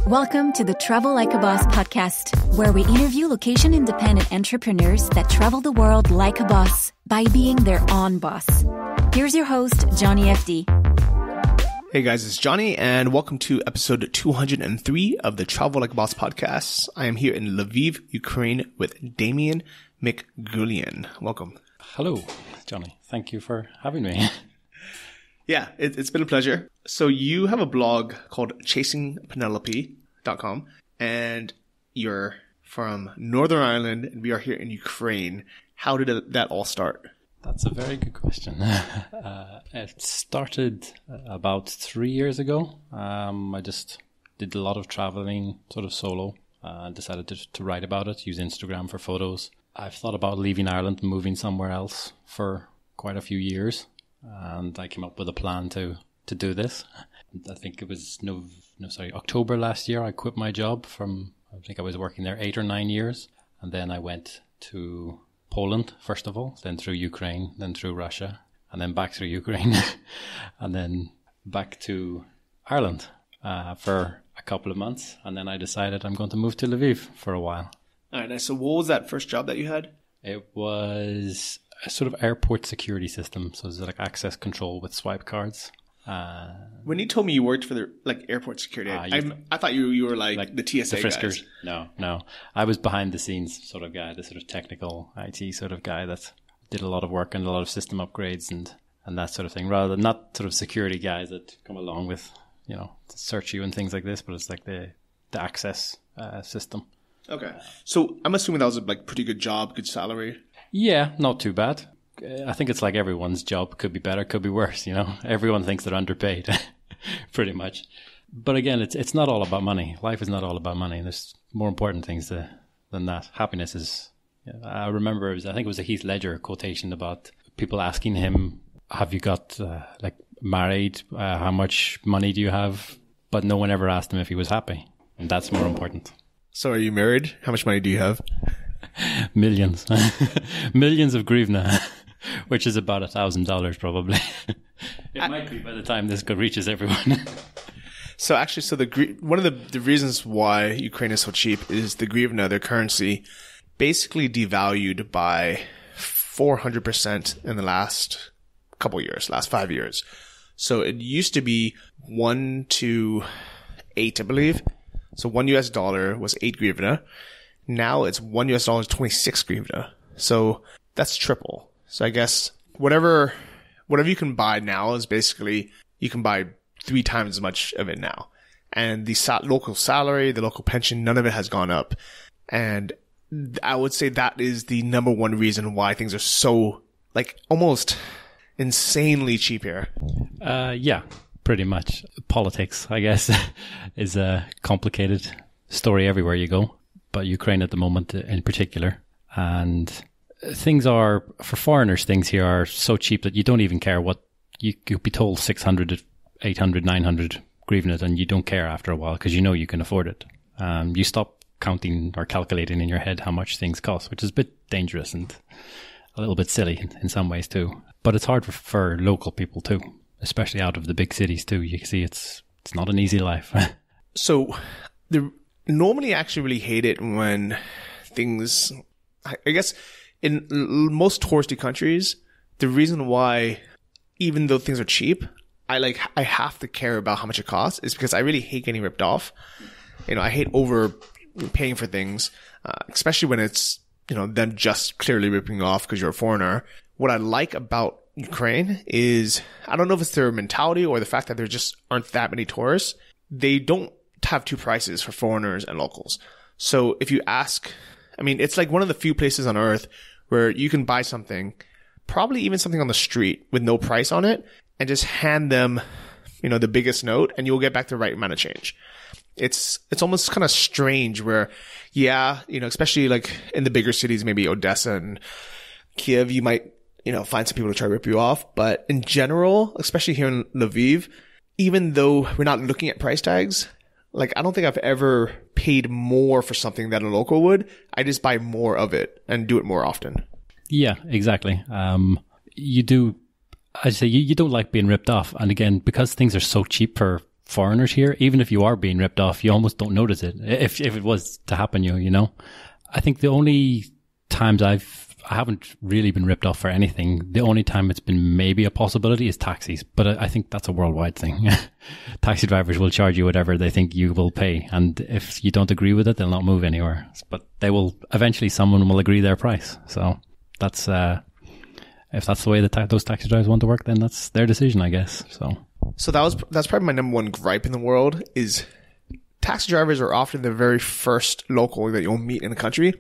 Welcome to the Travel Like a Boss podcast, where we interview location-independent entrepreneurs that travel the world like a boss by being their own boss. Here's your host, Johnny FD. Hey guys, it's Johnny, and welcome to episode 203 of the Travel Like a Boss podcast. I am here in Lviv, Ukraine with Damien McGuigan. Welcome. Hello, Johnny. Thank you for having me. Yeah, it's been a pleasure. So you have a blog called ChasingPenelope.com, and you're from Northern Ireland, and we are here in Ukraine. How did that all start? That's a very good question. It started about 3 years ago. I just did a lot of traveling, sort of solo. Decided to write about it, use Instagram for photos. I've thought about leaving Ireland and moving somewhere else for quite a few years. And I came up with a plan to do this. I think it was October last year. I quit my job I think I was working there 8 or 9 years. And then I went to Poland, first of all, then through Ukraine, then through Russia, and then back through Ukraine, and then back to Ireland for a couple of months. And then I decided I'm going to move to Lviv for a while. All right, nice. So what was that first job that you had? It was a sort of airport security system. So it's like access control with swipe cards. When you told me you worked for the airport security, I thought you were like the TSA the friskers. Guys. No. I was behind the scenes sort of guy, the sort of technical IT sort of guy that did a lot of work and a lot of system upgrades and that sort of thing, rather than not sort of security guys that come along with, to search you and things like this, but it's like the access system. Okay. So I'm assuming that was a pretty good job, good salary. Yeah, not too bad. I think it's like everyone's job. Could be better, could be worse, Everyone thinks they're underpaid, pretty much. But again, it's not all about money. Life is not all about money. There's more important things than that. Happiness is... I remember, I think it was a Heath Ledger quotation about people asking him, have you got, married? How much money do you have? But no one ever asked him if he was happy. And that's more important. So are you married? How much money do you have? Millions. Millions of hryvnia. Which is about $1,000 probably. It might be by the time this reaches everyone. So actually, one of the reasons why Ukraine is so cheap is the hryvnia, their currency, basically devalued by 400% in the last couple years, last 5 years. So it used to be 1 to 8, I believe. So $1 was 8 hryvnia. Now it's $1 is 26 hryvnia. So that's triple. So I guess whatever you can buy now is basically you can buy 3 times as much of it now. And the local salary, the local pension, none of it has gone up. And I would say that is the number one reason why things are so almost insanely cheap here. Yeah, pretty much. Politics, I guess, is a complicated story everywhere you go, but Ukraine at the moment in particular. And things are, for foreigners, things here are so cheap that you don't even care what you could be told 600, 800, 900 hryvnia, and you don't care after a while because you can afford it. You stop counting or calculating in your head how much things cost, which is a bit dangerous and a little bit silly in some ways too. But it's hard for local people too, especially out of the big cities too. You can see it's not an easy life. So normally I actually really hate it when things, I guess, in most touristy countries, the reason why, even though things are cheap, I have to care about how much it costs is because I really hate getting ripped off. I hate overpaying for things, especially when it's, them just clearly ripping you off because you're a foreigner. What I like about Ukraine is, I don't know if it's their mentality or the fact that there just aren't that many tourists. They don't have 2 prices for foreigners and locals. So if you ask, it's like one of the few places on earth where you can buy something, probably even something on the street with no price on it, and just hand them, the biggest note, and you'll get back the right amount of change. It's almost kind of strange where, especially in the bigger cities, maybe Odessa and Kiev, you might, find some people to try to rip you off. But in general, especially here in Lviv, even though we're not looking at price tags, I don't think I've ever paid more for something than a local would. I just buy more of it and do it more often. Yeah, exactly. You do, I'd say you don't like being ripped off. And again, because things are so cheap for foreigners here, even if you are being ripped off, you almost don't notice it. If it was to happen, you know, I think the only times I haven't really been ripped off for anything. The only time it's been maybe a possibility is taxis, but I think that's a worldwide thing. Taxi drivers will charge you whatever they think you will pay, and if you don't agree with it, they'll not move anywhere. But they will eventually. Someone will agree their price. So that's if that's the way that those taxi drivers want to work, then that's their decision, I guess. So that's probably my number one gripe in the world is taxi drivers are often the very first local that you'll meet in the country.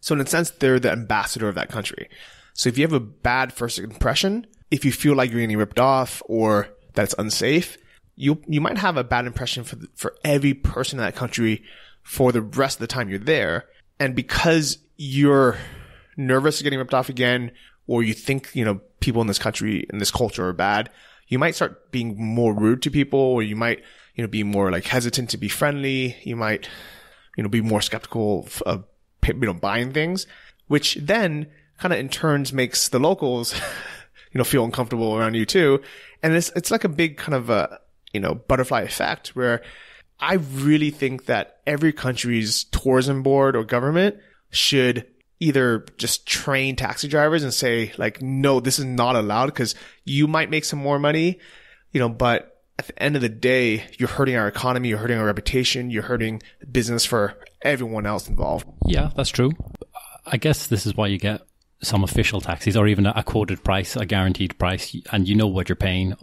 So in a sense, they're the ambassador of that country. So if you have a bad first impression, if you feel like you're getting ripped off or that it's unsafe, you might have a bad impression for every person in that country for the rest of the time you're there. And because you're nervous of getting ripped off again, or you think, you know, people in this country, in this culture are bad, you might start being more rude to people, or you might, you know, be more like hesitant to be friendly. You might, you know, be more skeptical of, you know, buying things, which then kind of in turns makes the locals, you know, feel uncomfortable around you too. And it's like a big kind of a, you know, butterfly effect where I really think that every country's tourism board or government should either just train taxi drivers and say like, no, this is not allowed because you might make some more money, you know, but at the end of the day, you're hurting our economy, you're hurting our reputation, you're hurting business for everyone else involved. Yeah, that's true. I guess this is why you get some official taxis, or even a quoted price, a guaranteed price, and you know what you're paying.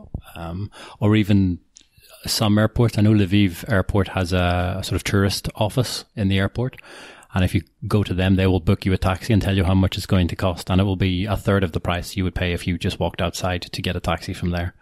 Or even some airports. I know Lviv Airport has a sort of tourist office in the airport. And if you go to them, they will book you a taxi and tell you how much it's going to cost. And it will be a third of the price you would pay if you just walked outside to get a taxi from there.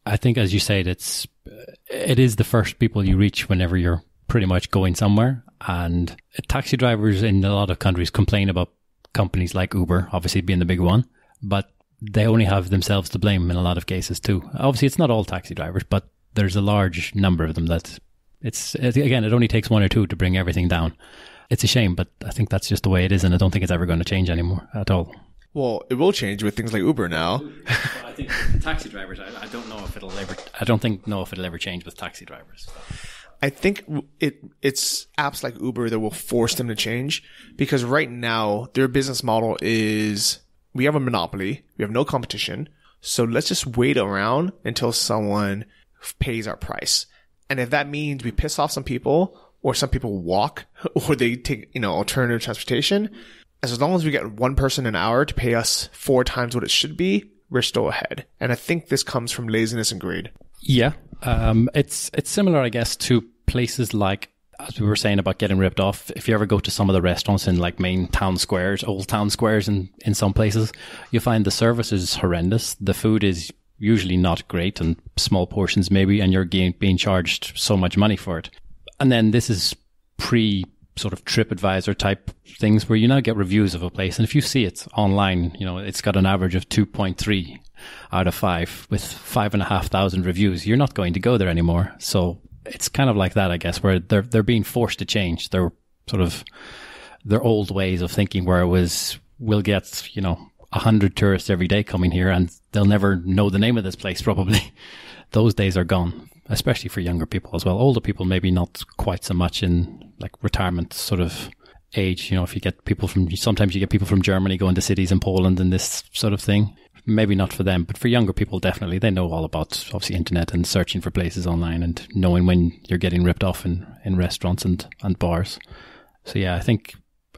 I think, as you said, it is the first people you reach whenever you're pretty much going somewhere. And taxi drivers in a lot of countries complain about companies like Uber, obviously being the big one, but they only have themselves to blame in a lot of cases too. Obviously, it's not all taxi drivers, but there's a large number of them that again, it only takes one or two to bring everything down. It's a shame, but I think that's just the way it is, and I don't think it's ever going to change anymore at all. Well, it will change with things like Uber now. I think taxi drivers, I don't know if it'll ever change with taxi drivers. I think it's apps like Uber that will force them to change, because right now their business model is we have a monopoly, we have no competition, so let's just wait around until someone pays our price. And if that means we piss off some people, or some people walk, or they take, you know, alternative transportation, as long as we get one person an hour to pay us 4 times what it should be, we're still ahead. And I think this comes from laziness and greed. Yeah. It's similar, I guess, to places like, as we were saying about getting ripped off. If you ever go to some of the restaurants in like main town squares, old town squares in some places, you find the service is horrendous. The food is usually not great, and small portions maybe, and you're being charged so much money for it. And then this is pre sort of TripAdvisor type things where you now get reviews of a place. And if you see it online, you know, it's got an average of 2.3 out of 5 with 5,500 reviews. You're not going to go there anymore. So it's kind of like that, I guess, where they're being forced to change their sort of their old ways of thinking, where it was, we'll get, you know, 100 tourists every day coming here and they'll never know the name of this place probably. Those days are gone, especially for younger people as well. Older people, maybe not quite so much in like retirement sort of age. You know, if you get people sometimes you get people from Germany going to cities in Poland and this sort of thing. Maybe not for them, but for younger people, definitely. They know all about, obviously, internet and searching for places online and knowing when you're getting ripped off in restaurants and bars. So yeah, I think,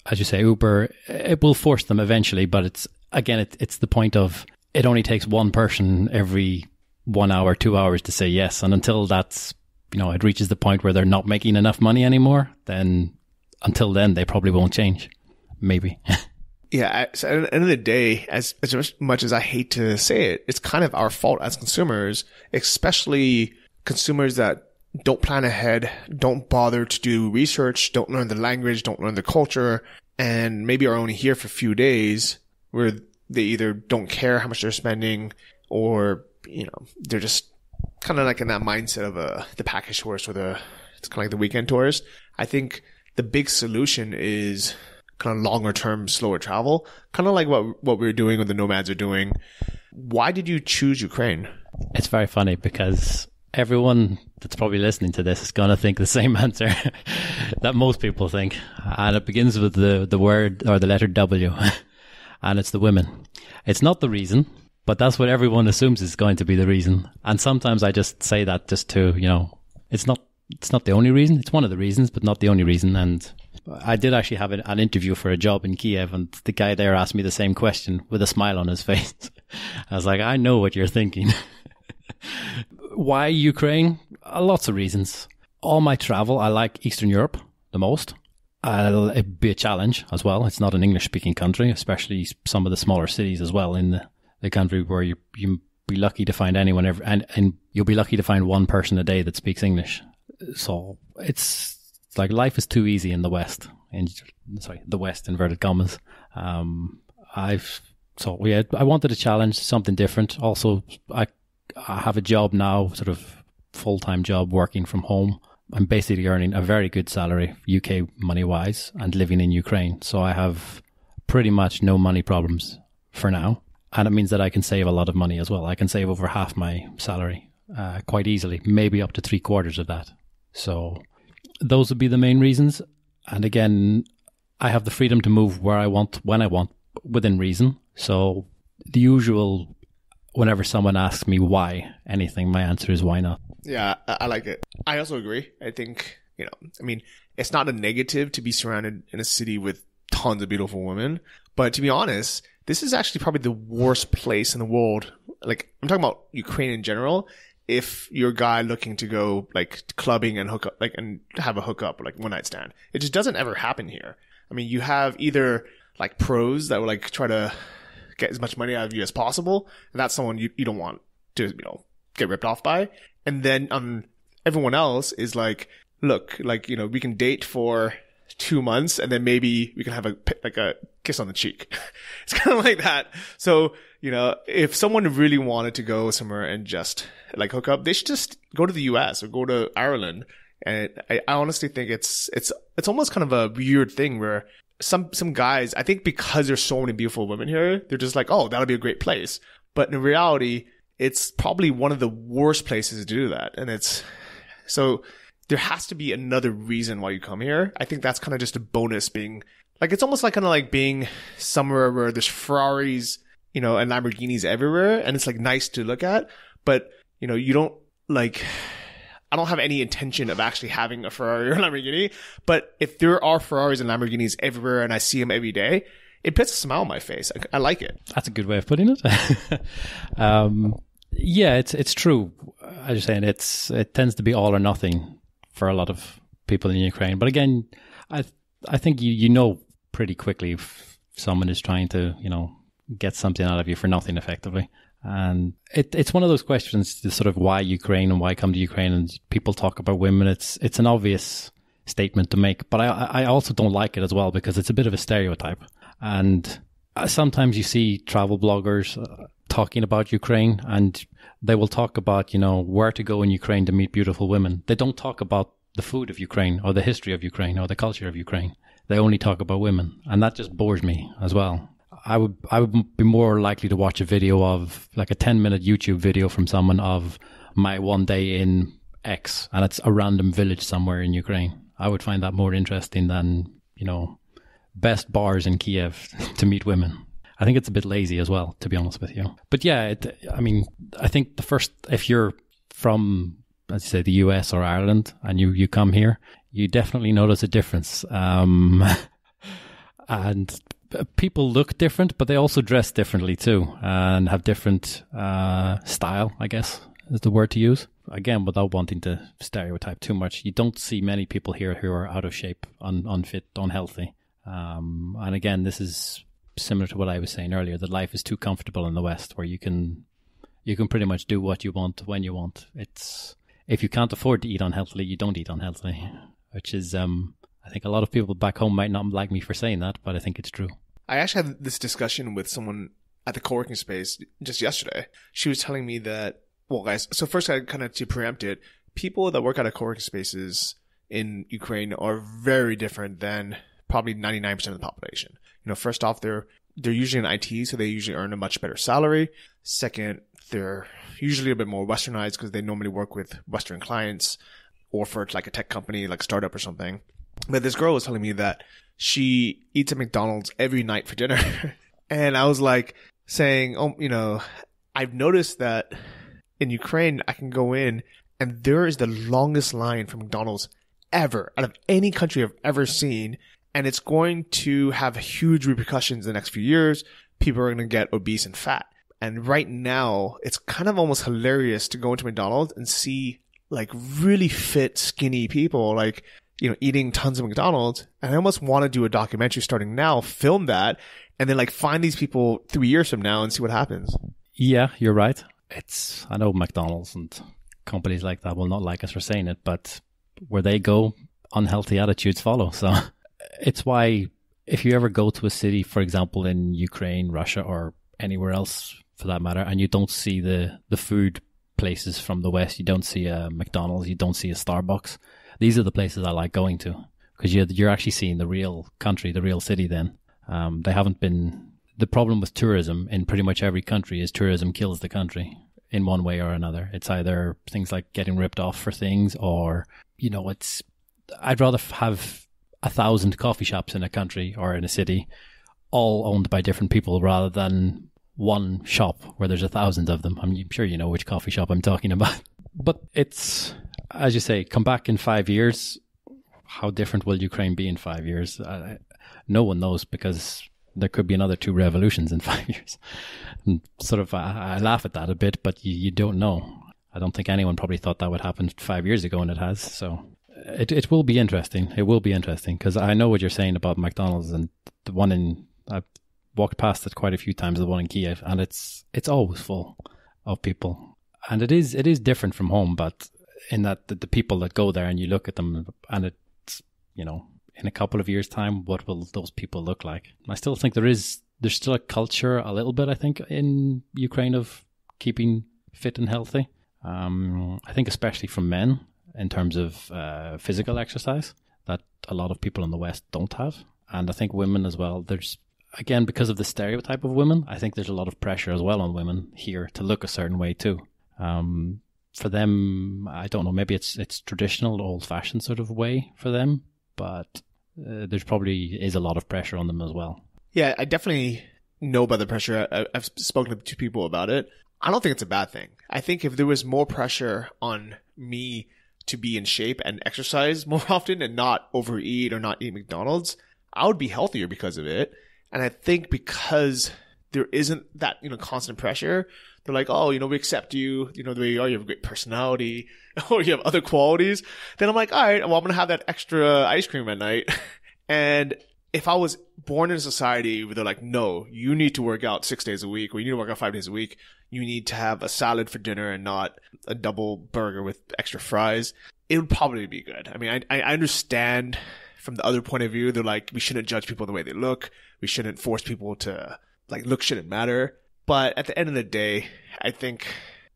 as you say, Uber, it will force them eventually, but it's the point of, it only takes one person every 1 hour, 2 hours to say yes. And until that's, you know, it reaches the point where they're not making enough money anymore, then until then, they probably won't change. Maybe. Yeah. So at the end of the day, as much as I hate to say it, it's kind of our fault as consumers, especially consumers that don't plan ahead, don't bother to do research, don't learn the language, don't learn the culture, and maybe are only here for a few days, where they either don't care how much they're spending, or, you know, they're just kind of like in that mindset of the package tourist, or it's kind of like the weekend tourist. I think the big solution is kind of longer term, slower travel, kind of like what we're doing, what the nomads are doing. Why did you choose Ukraine? It's very funny because Everyone that's probably listening to this is going to think the same answer that most people think. And it begins with the word or the letter W. And it's the women. It's not the reason, but that's what everyone assumes is going to be the reason. And sometimes I just say that just to, it's not the only reason. It's one of the reasons, but not the only reason. And I did actually have an interview for a job in Kiev, and the guy there asked me the same question with a smile on his face. I was like, I know what you're thinking. Why Ukraine? Lots of reasons. All my travel, I like Eastern Europe the most. It'd be a challenge as well. It's not an English-speaking country, especially some of the smaller cities as well in the country where you'll be lucky to find anyone ever, and you'll be lucky to find one person a day that speaks English. So it's like life is too easy in the West. The West, inverted commas. I wanted a challenge, something different. Also, I have a job now, sort of full-time job working from home. I'm basically earning a very good salary, UK money-wise, and living in Ukraine. So I have pretty much no money problems for now. And it means that I can save a lot of money as well. I can save over half my salary quite easily, maybe up to 3/4 of that. So those would be the main reasons. And again, I have the freedom to move where I want, when I want, within reason. So the usual, whenever someone asks me why anything, my answer is why not. Yeah, I like it. I also agree. I think, it's not a negative to be surrounded in a city with tons of beautiful women. But to be honest, this is actually probably the worst place in the world. Like, I'm talking about Ukraine in general. If you're a guy looking to go like clubbing and hook up, like, and have a hookup or like one night stand, it just doesn't ever happen here. I mean, you have either like pros that will like try to get as much money out of you as possible. And that's someone you don't want to, get ripped off by. And then, everyone else is like, look, like, we can date for 2 months and then maybe we can have a kiss on the cheek. It's kind of like that. So, if someone really wanted to go somewhere and just like hook up, they should just go to the US or go to Ireland. And I honestly think it's almost kind of a weird thing where some guys, I think because there's so many beautiful women here, they're just like, oh, that'll be a great place. But in reality, it's probably one of the worst places to do that. And so there has to be another reason why you come here. I think that's kind of just a bonus being like, it's almost like kind of like being somewhere where there's Ferraris, and Lamborghinis everywhere. And it's like nice to look at, but you don't like, I don't have any intention of actually having a Ferrari or a Lamborghini, but if there are Ferraris and Lamborghinis everywhere and I see them every day, it puts a smile on my face. I like it. That's a good way of putting it. Yeah, it's true. As you're saying, it tends to be all or nothing for a lot of people in Ukraine. But again, I think you know pretty quickly if someone is trying to, get something out of you for nothing effectively. And it's one of those questions, the sort of why Ukraine and why come to Ukraine, and people talk about women. It's an obvious statement to make, but I also don't like it as well because it's a bit of a stereotype. And sometimes you see travel bloggers talking about Ukraine, and they will talk about, where to go in Ukraine to meet beautiful women. They don't talk about the food of Ukraine or the history of Ukraine or the culture of Ukraine. They only talk about women, and that just bores me as well. I would be more likely to watch a video of like a 10-minute YouTube video from someone of my one day in X, and it's a random village somewhere in Ukraine. I would find that more interesting than, best bars in Kiev to meet women. I think it's a bit lazy as well, to be honest with you. But yeah, I think if you're from, as you say, the US or Ireland, and you come here, you definitely notice a difference. And people look different, but they also dress differently too, and have different style, I guess is the word to use. Again, without wanting to stereotype too much, you don't see many people here who are out of shape, unfit, unhealthy. And again, this is similar to what I was saying earlier, that life is too comfortable in the West, where you can pretty much do what you want when you want. If you can't afford to eat unhealthily, you don't eat unhealthily, which is, I think a lot of people back home might not like me for saying that, but I think it's true. I actually had this discussion with someone at the co-working space just yesterday. She was telling me that, well, guys, so first I kind of to preempt it, people that work at co-working spaces in Ukraine are very different than probably 99% of the population. First off, they're usually in IT, so they usually earn a much better salary. Second, They're usually a bit more westernized because they normally work with Western clients or for like a tech company, like a startup or something. But this girl was telling me that she eats at McDonald's every night for dinner. And I was like saying, oh, you know, I've noticed that in Ukraine, I can go in and there is the longest line for McDonald's ever out of any country I've ever seen. And it's going to have huge repercussions in the next few years. People are going to get obese and fat. And right now, it's kind of almost hilarious to go into McDonald's and see like really fit, skinny people, like, you know, eating tons of McDonald's. And I almost want to do a documentary starting now, film that, and then like find these people 3 years from now and see what happens. Yeah, you're right. I know McDonald's and companies like that will not like us for saying it, but where they go, unhealthy attitudes follow. So it's why if you ever go to a city, for example, in Ukraine, Russia, or anywhere else for that matter, and you don't see the food places from the West, you don't see a McDonald's, you don't see a Starbucks, these are the places I like going to, because you're actually seeing the real country, the real city then. They haven't been... The problem with tourism in pretty much every country is tourism kills the country in one way or another. It's either things like getting ripped off for things or, you know, I'd rather have 1,000 coffee shops in a country or in a city all owned by different people rather than one shop where there's 1,000 of them. I'm sure you know which coffee shop I'm talking about. But it's, as you say, come back in 5 years. How different will Ukraine be in 5 years? No one knows, because there could be another 2 revolutions in 5 years. And sort of, I laugh at that a bit, but you don't know. I don't think anyone probably thought that would happen 5 years ago, and it has. So it will be interesting. It will be interesting, because I know what you're saying about McDonald's, and the one I've walked past it quite a few times, the one in Kiev, and it's always full of people. And it is different from home, but in that the people that go there and you look at them and it's, you know, in a couple of years' time, what will those people look like? I still think there's still a culture a little bit, I think, in Ukraine of keeping fit and healthy. I think especially from men in terms of physical exercise that a lot of people in the West don't have. And I think women as well, there's, again, because of the stereotype of women, I think there's a lot of pressure as well on women here to look a certain way too. For them, I don't know, maybe it's traditional, old-fashioned sort of way for them, but there's probably is a lot of pressure on them as well. Yeah, I definitely know about the pressure. I've spoken to people about it. I don't think it's a bad thing. I think if there was more pressure on me to be in shape and exercise more often and not overeat or not eat McDonald's, I would be healthier because of it. And I think because there isn't that, you know, constant pressure, they're like, oh, you know, we accept you, you know, the way you are, you have a great personality, or you have other qualities. Then I'm like, all right, well, I'm going to have that extra ice cream at night. And if I was born in a society where they're like, no, you need to work out 6 days a week, or you need to work out 5 days a week, you need to have a salad for dinner and not a double burger with extra fries, it would probably be good. I mean, I understand from the other point of view, they're like, we shouldn't judge people the way they look. We shouldn't force people to, like, look shouldn't matter. But at the end of the day, I think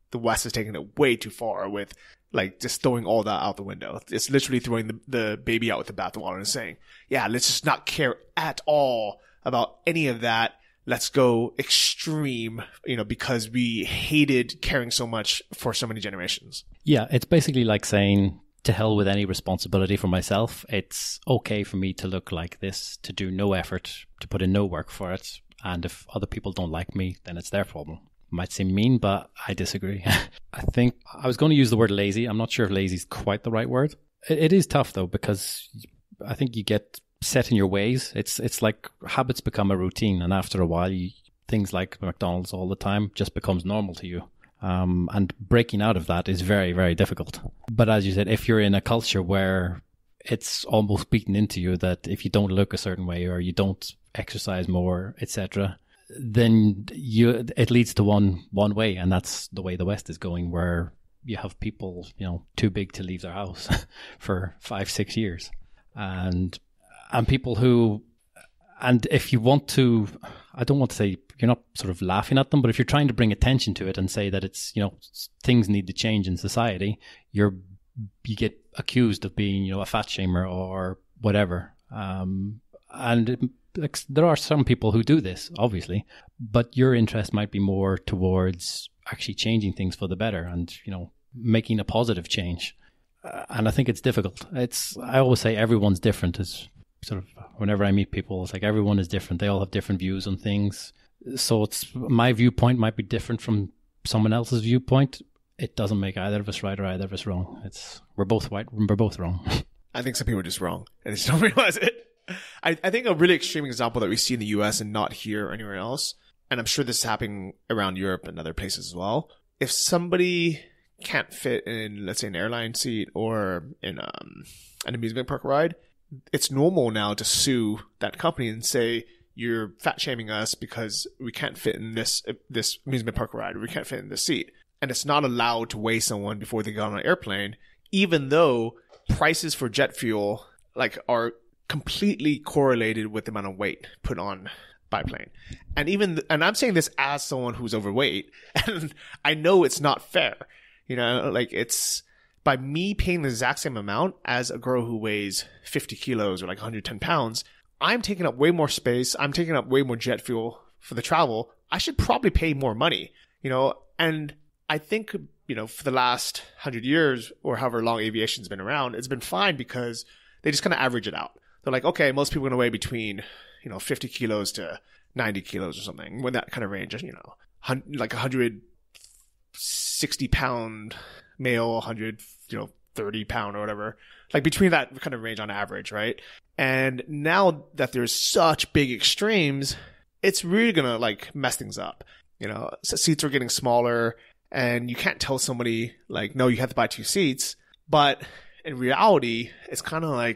the West is taking it way too far with, like, just throwing all that out the window. It's literally throwing the baby out with the bathwater and saying, yeah, let's just not care at all about any of that. Let's go extreme, you know, because we hated caring so much for so many generations. Yeah, it's basically like saying, to hell with any responsibility for myself. It's okay for me to look like this, to do no effort, to put in no work for it. And if other people don't like me, then it's their problem. Might seem mean, but I disagree. I think I was going to use the word lazy. I'm not sure if lazy is quite the right word. It is tough though, because I think you get set in your ways. It's like habits become a routine, and after a while, things like McDonald's all the time just becomes normal to you. And breaking out of that is very, very difficult. But as you said, if you're in a culture where it's almost beaten into you that if you don't look a certain way or you don't exercise more, etc., then it leads to one way, and that's the way the West is going, where you have people, you know, too big to leave their house for 5-6 years, and people who, and if you want to, I don't want to say you're not sort of laughing at them, but if you're trying to bring attention to it and say that it's, you know, things need to change in society, you get accused of being, you know, a fat shamer or whatever, there are some people who do this, obviously, but your interest might be more towards actually changing things for the better and, making a positive change. And I think it's difficult. I always say everyone's different. It's sort of, whenever I meet people, it's like everyone is different. They all have different views on things. So my viewpoint might be different from someone else's viewpoint. It doesn't make either of us right or either of us wrong. We're both right, we're both wrong. I think some people are just wrong and they just don't realize it. I think a really extreme example that we see in the US and not here or anywhere else, and I'm sure this is happening around Europe and other places as well. If somebody can't fit in, let's say, an airline seat or in an amusement park ride, it's normal now to sue that company and say, you're fat shaming us because we can't fit in this amusement park ride, or we can't fit in this seat. And it's not allowed to weigh someone before they get on an airplane, even though prices for jet fuel are completely correlated with the amount of weight put on by plane. And I'm saying this as someone who's overweight, and I know it's not fair. It's by me paying the exact same amount as a girl who weighs 50 kilos or 110 pounds, I'm taking up way more space. I'm taking up way more jet fuel for the travel. I should probably pay more money, and I think, for the last 100 years or however long aviation's been around, it's been fine because they just kind of average it out. They're like, okay, most people are going to weigh between, 50 kilos to 90 kilos or something, when that kind of range, 160 pound male, 130 pound or whatever, between that kind of range on average, right? And now that there's such big extremes, it's really going to mess things up. So seats are getting smaller. And you can't tell somebody, no, you have to buy 2 seats. But in reality, it's kind of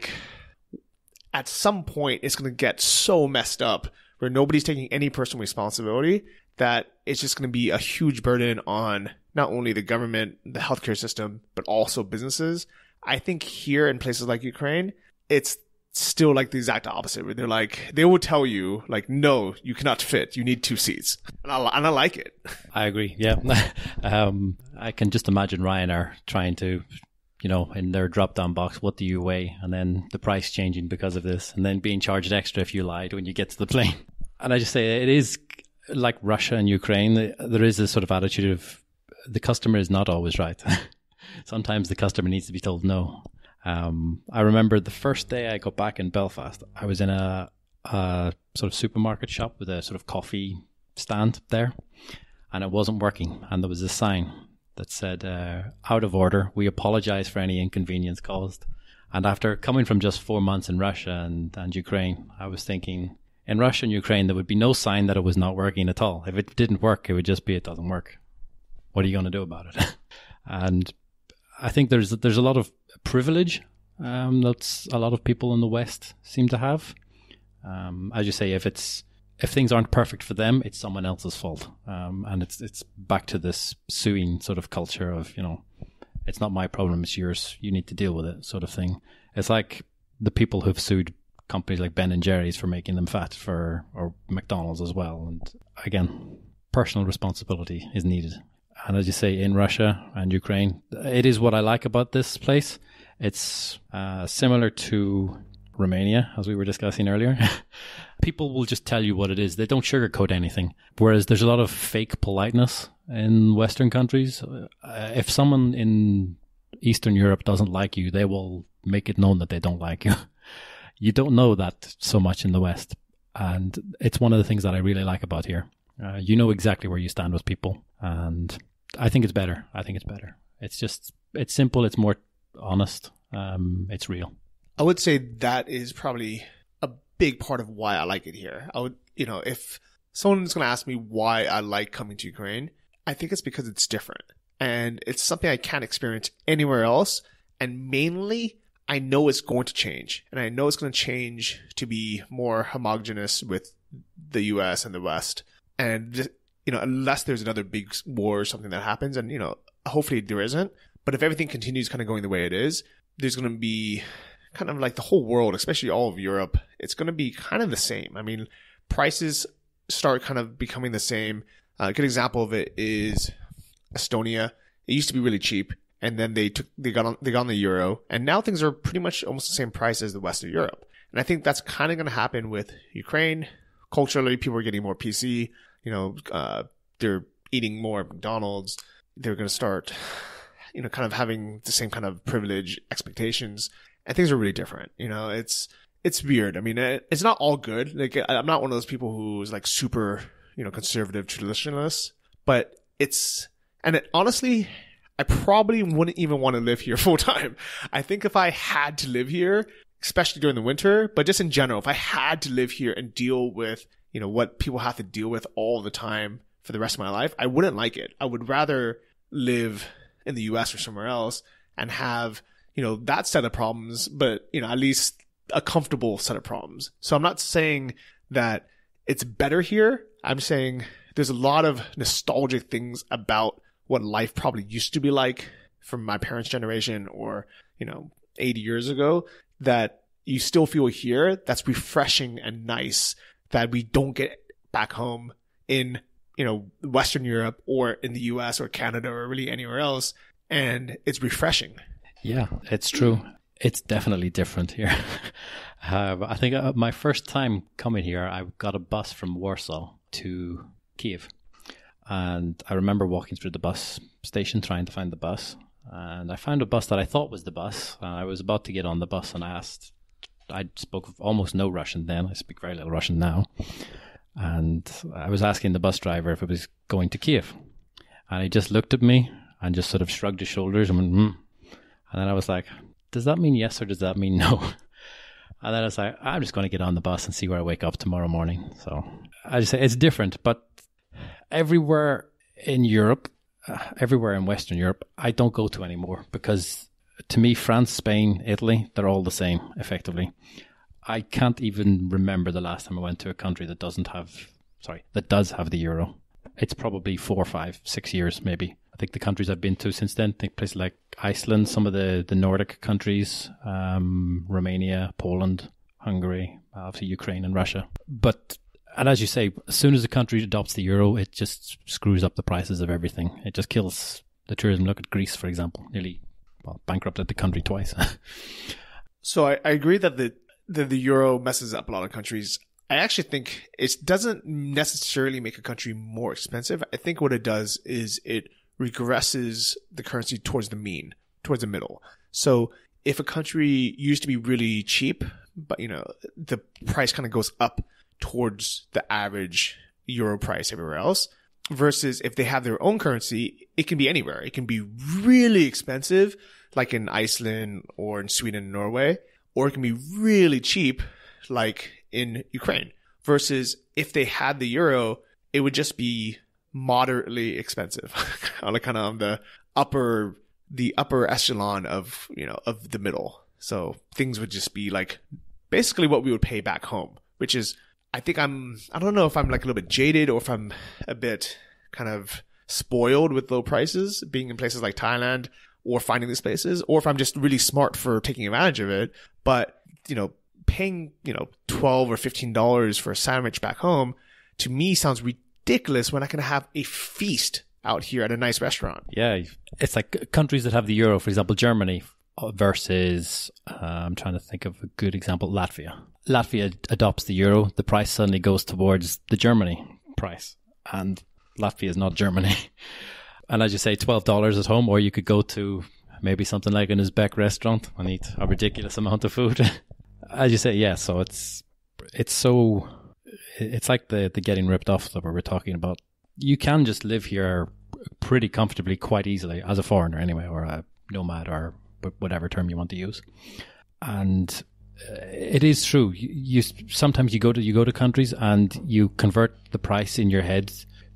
at some point, it's going to get so messed up where nobody's taking any personal responsibility that it's just going to be a huge burden on not only the government, the healthcare system, but also businesses. I think here in places like Ukraine, it's still the exact opposite, where they will tell you no, you cannot fit, you need 2 seats, and I like it. I agree. Yeah. I can just imagine Ryanair trying to, in their drop down box, what do you weigh, and then the price changing because of this, and then being charged extra if you lied when you get to the plane. And I just say it is like Russia and Ukraine. There is this sort of attitude of the customer is not always right. Sometimes the customer needs to be told no. I remember the first day I got back in Belfast, I was in a sort of supermarket shop with a sort of coffee stand there, and it wasn't working. And there was a sign that said, out of order, we apologize for any inconvenience caused. And after coming from just 4 months in Russia and Ukraine, I was thinking, in Russia and Ukraine, there would be no sign that it was not working at all. If it didn't work, it would just be, it doesn't work. What are you going to do about it? And I think there's a lot of privilege that a lot of people in the West seem to have. As you say, if things aren't perfect for them, it's someone else's fault. And it's back to this suing sort of culture of, it's not my problem, it's yours, you need to deal with it sort of thing. It's like the people who've sued companies like Ben and Jerry's for making them fat, or McDonald's as well. And again, personal responsibility is needed. And as you say, in Russia and Ukraine, it is what I like about this place. It's similar to Romania, as we were discussing earlier. People will just tell you what it is. They don't sugarcoat anything. Whereas there's a lot of fake politeness in Western countries. If someone in Eastern Europe doesn't like you, they will make it known that they don't like you. You don't know that so much in the West. And it's one of the things that I really like about here. You know exactly where you stand with people. And I think it's better. It's simple. It's more honest. It's real. I would say that is probably a big part of why I like it here. If someone's going to ask me why I like coming to Ukraine, I think it's because it's different. And it's something I can't experience anywhere else. And mainly, I know it's going to change. And I know it's going to change to be more homogenous with the US and the West. And, just, unless there's another big war or something that happens, and, hopefully there isn't. But if everything continues kind of going the way it is, there's going to be kind of like the whole world, especially all of Europe, it's going to be kind of the same. I mean, prices start kind of becoming the same. A good example of it is Estonia. It used to be really cheap, and then they got on the euro, and now things are pretty much almost the same price as the West of Europe. And I think that's kind of going to happen with Ukraine. Culturally, people are getting more PC. They're eating more at McDonald's. They're going to start, kind of having the same kind of privilege expectations, and things are really different. It's weird. I mean, it's not all good. Like, I'm not one of those people who's like super, conservative traditionalist, but honestly, I probably wouldn't even want to live here full time. I think if I had to live here, especially during the winter, but just in general, if I had to live here and deal with, what people have to deal with all the time for the rest of my life, I wouldn't like it. I would rather live in the US or somewhere else and have, that set of problems, but, at least a comfortable set of problems. So I'm not saying that it's better here. I'm saying there's a lot of nostalgic things about what life probably used to be like from my parents' generation or, 80 years ago that you still feel here. That's refreshing and nice that we don't get back home in, Western Europe or in the US or Canada or really anywhere else. And it's refreshing. Yeah, it's true. It's definitely different here. I think my first time coming here, I got a bus from Warsaw to Kiev. And I remember walking through the bus station trying to find the bus. And I found a bus that I thought was the bus. And I was about to get on the bus and I spoke almost no Russian then. I speak very little Russian now. And I was asking the bus driver if it was going to Kiev. And he just looked at me and just sort of shrugged his shoulders and went, And then I was like, does that mean yes or does that mean no? And then I was like, I'm just going to get on the bus and see where I wake up tomorrow morning. So I just say it's different, but everywhere in Europe, everywhere in Western Europe, I don't go to anymore because to me, France, Spain, Italy, they're all the same, effectively. I can't even remember the last time I went to a country that does have the euro. It's probably 4, 5, 6 years, maybe. I think the countries I've been to since then, I think places like Iceland, some of the Nordic countries, Romania, Poland, Hungary, obviously Ukraine and Russia. And as you say, as soon as a country adopts the euro, it just screws up the prices of everything. It just kills the tourism. Look at Greece, for example, nearly bankrupted the country twice. So I agree that the euro messes up a lot of countries. I actually think it doesn't necessarily make a country more expensive. I think what it does is it regresses the currency towards the mean, towards the middle. So if a country used to be really cheap, but the price kind of goes up towards the average euro price everywhere else, versus if they have their own currency, it can be anywhere. It can be really expensive, like in Iceland or in Sweden and Norway, or it can be really cheap, like in Ukraine. Versus if they had the euro, it would just be moderately expensive, on the upper echelon of of the middle. So things would just be like basically what we would pay back home, which is, I think I don't know if I'm like a little bit jaded or if I'm a bit kind of spoiled with low prices being in places like Thailand or finding these places, or if I'm just really smart for taking advantage of it. But, paying, $12 or $15 for a sandwich back home to me sounds ridiculous when I can have a feast out here at a nice restaurant. Yeah. It's like countries that have the euro, for example, Germany versus, I'm trying to think of a good example, Latvia. Latvia adopts the euro, the price suddenly goes towards the Germany price. And Latvia is not Germany. And as you say, $12 at home, or you could go to maybe something like an Uzbek restaurant and eat a ridiculous amount of food. As you say, yeah, so it's like the getting ripped off that we were talking about. You can just live here pretty comfortably quite easily, as a foreigner anyway, or a nomad, or whatever term you want to use. And it is true. Sometimes you go to countries and you convert the price in your head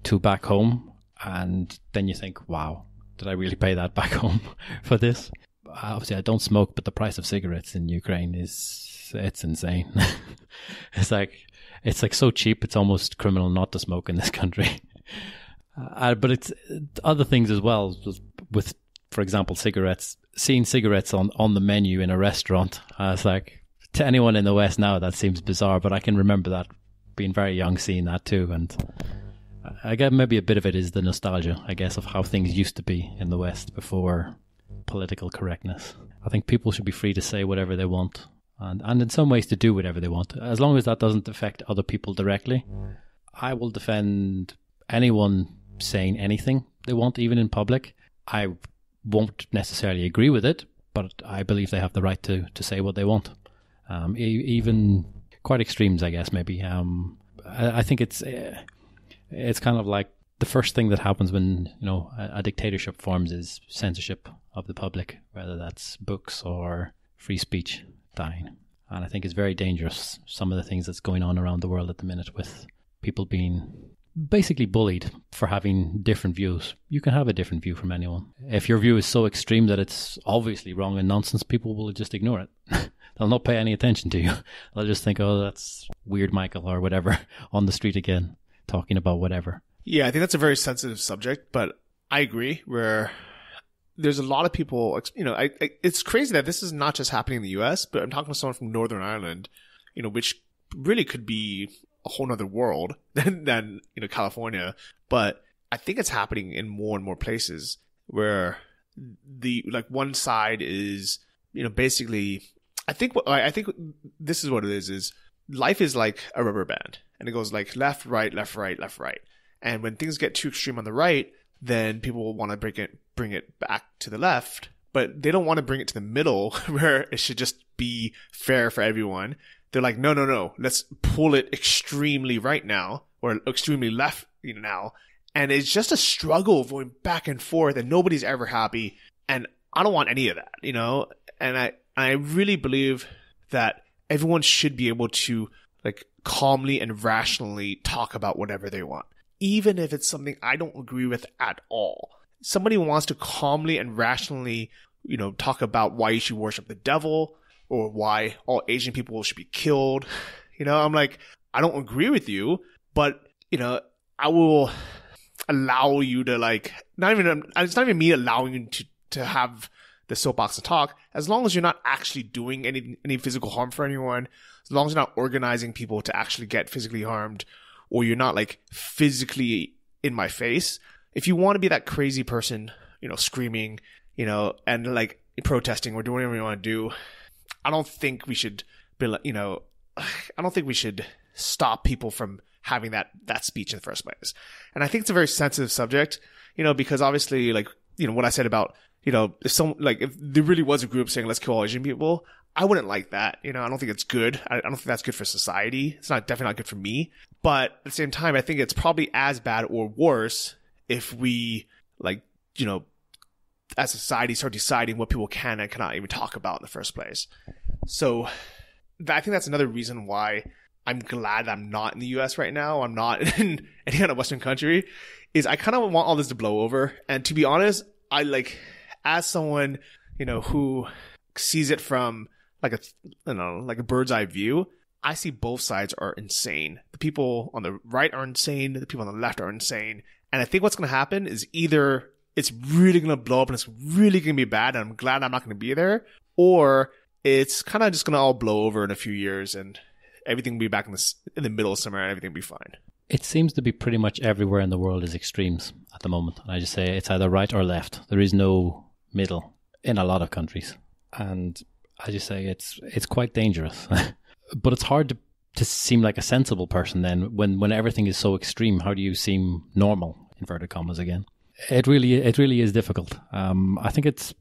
to back home, and then you think, wow, did I really pay that back home for this? Obviously, I don't smoke, but the price of cigarettes in Ukraine it's insane. It's like so cheap, it's almost criminal not to smoke in this country. But it's other things as well. With, for example, cigarettes. Seeing cigarettes on the menu in a restaurant, it's like, to anyone in the West now, that seems bizarre, but I can remember that being very young, seeing that too. And I guess maybe a bit of it is the nostalgia, I guess, of how things used to be in the West before political correctness. I think people should be free to say whatever they want, and in some ways to do whatever they want, as long as that doesn't affect other people directly. I will defend anyone saying anything they want, even in public. I won't necessarily agree with it, but I believe they have the right to say what they want. Even quite extremes, I guess, maybe. I think it's kind of like the first thing that happens when, you know, a dictatorship forms is censorship of the public, whether that's books or free speech dying. And I think it's very dangerous, some of the things that's going on around the world at the minute, with people being basically bullied for having different views. You can have a different view from anyone. If your view is so extreme that it's obviously wrong and nonsense, people will just ignore it. They'll not pay any attention to you. They'll just think, oh, that's weird Michael or whatever on the street again, talking about whatever. Yeah, I think that's a very sensitive subject, but I agree where there's a lot of people, you know, it's crazy that this is not just happening in the US, but I'm talking to someone from Northern Ireland, you know, which really could be a whole nother world than, you know, California. But I think it's happening in more and more places where like one side is, you know, basically, I think this is what it is life is like a rubber band, and it goes like left, right, left, right, left, right. And when things get too extreme on the right, then people will want to bring it back to the left, but they don't want to bring it to the middle where it should just be fair for everyone. They're like, no, let's pull it extremely right now, or extremely left, you know, now. And it's just a struggle going back and forth, and nobody's ever happy. And I don't want any of that, you know? And I really believe that everyone should be able to like calmly and rationally talk about whatever they want, even if it's something I don't agree with at all. Somebody wants to calmly and rationally, you know, talk about why you should worship the devil, or why all Asian people should be killed. You know, I'm like, I don't agree with you, but, you know, I will allow you to like, it's not even me allowing you to have the soapbox to talk, as long as you're not actually doing any physical harm for anyone, as long as you're not organizing people to actually get physically harmed, or you're not like physically in my face. If you want to be that crazy person, you know, screaming, you know, and like protesting or doing whatever you want to do, I don't think we should be, you know, I don't think we should stop people from having that speech in the first place. And I think it's a very sensitive subject, you know, because obviously, like, you know, what I said about, you know, if there really was a group saying, let's kill all Asian people, I wouldn't like that. You know, I don't think it's good. I don't think that's good for society. It's definitely not good for me. But at the same time, I think it's probably as bad or worse if we, like, you know, as a society start deciding what people can and cannot even talk about in the first place. So I think that's another reason why I'm glad I'm not in the US right now. I'm not in any kind of Western country, is I kind of want all this to blow over. And to be honest, I like, as someone, you know, who sees it from like a bird's eye view, I see both sides are insane. The people on the right are insane. The people on the left are insane. And I think what's going to happen is either it's really going to blow up and it's really going to be bad, and I'm glad I'm not going to be there, or it's kind of just going to all blow over in a few years and everything will be back in the middle of summer and everything will be fine. It seems to be pretty much everywhere in the world is extremes at the moment. And I just say it's either right or left. There is no middle in a lot of countries. And I just say it's quite dangerous. But it's hard to seem like a sensible person then when everything is so extreme. How do you seem normal, inverted commas again? It really is difficult. I think it's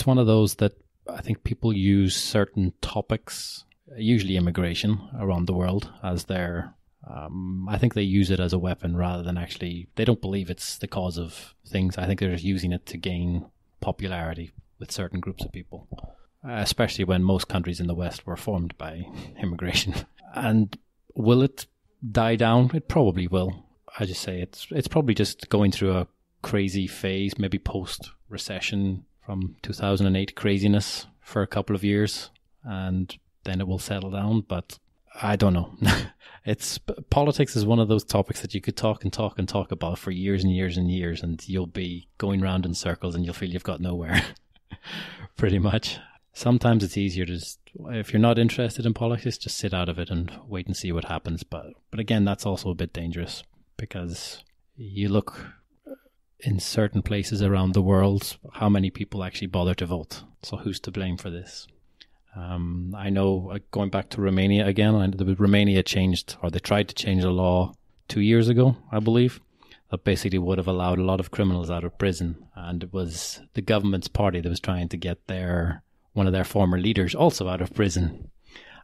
one of those that I think people use certain topics, usually immigration around the world, as their I think they use it as a weapon rather than actually, they don't believe it's the cause of things. I think they're just using it to gain popularity with certain groups of people, especially when most countries in the West were formed by immigration. And will it die down? It probably will. I just say it's probably just going through a crazy phase, maybe post-recession from 2008 craziness for a couple of years, and then it will settle down. But I don't know. Politics is one of those topics that you could talk and talk and talk about for years and years and years, and you'll be going round in circles and you'll feel you've got nowhere. Pretty much. Sometimes it's easier to just, if you're not interested in politics, just sit out of it and wait and see what happens. But again, that's also a bit dangerous, because you look in certain places around the world, how many people actually bother to vote. So who's to blame for this? I know, going back to Romania again, Romania changed, or they tried to change the law 2 years ago, I believe, that basically would have allowed a lot of criminals out of prison. And it was the government's party that was trying to get one of their former leaders also out of prison.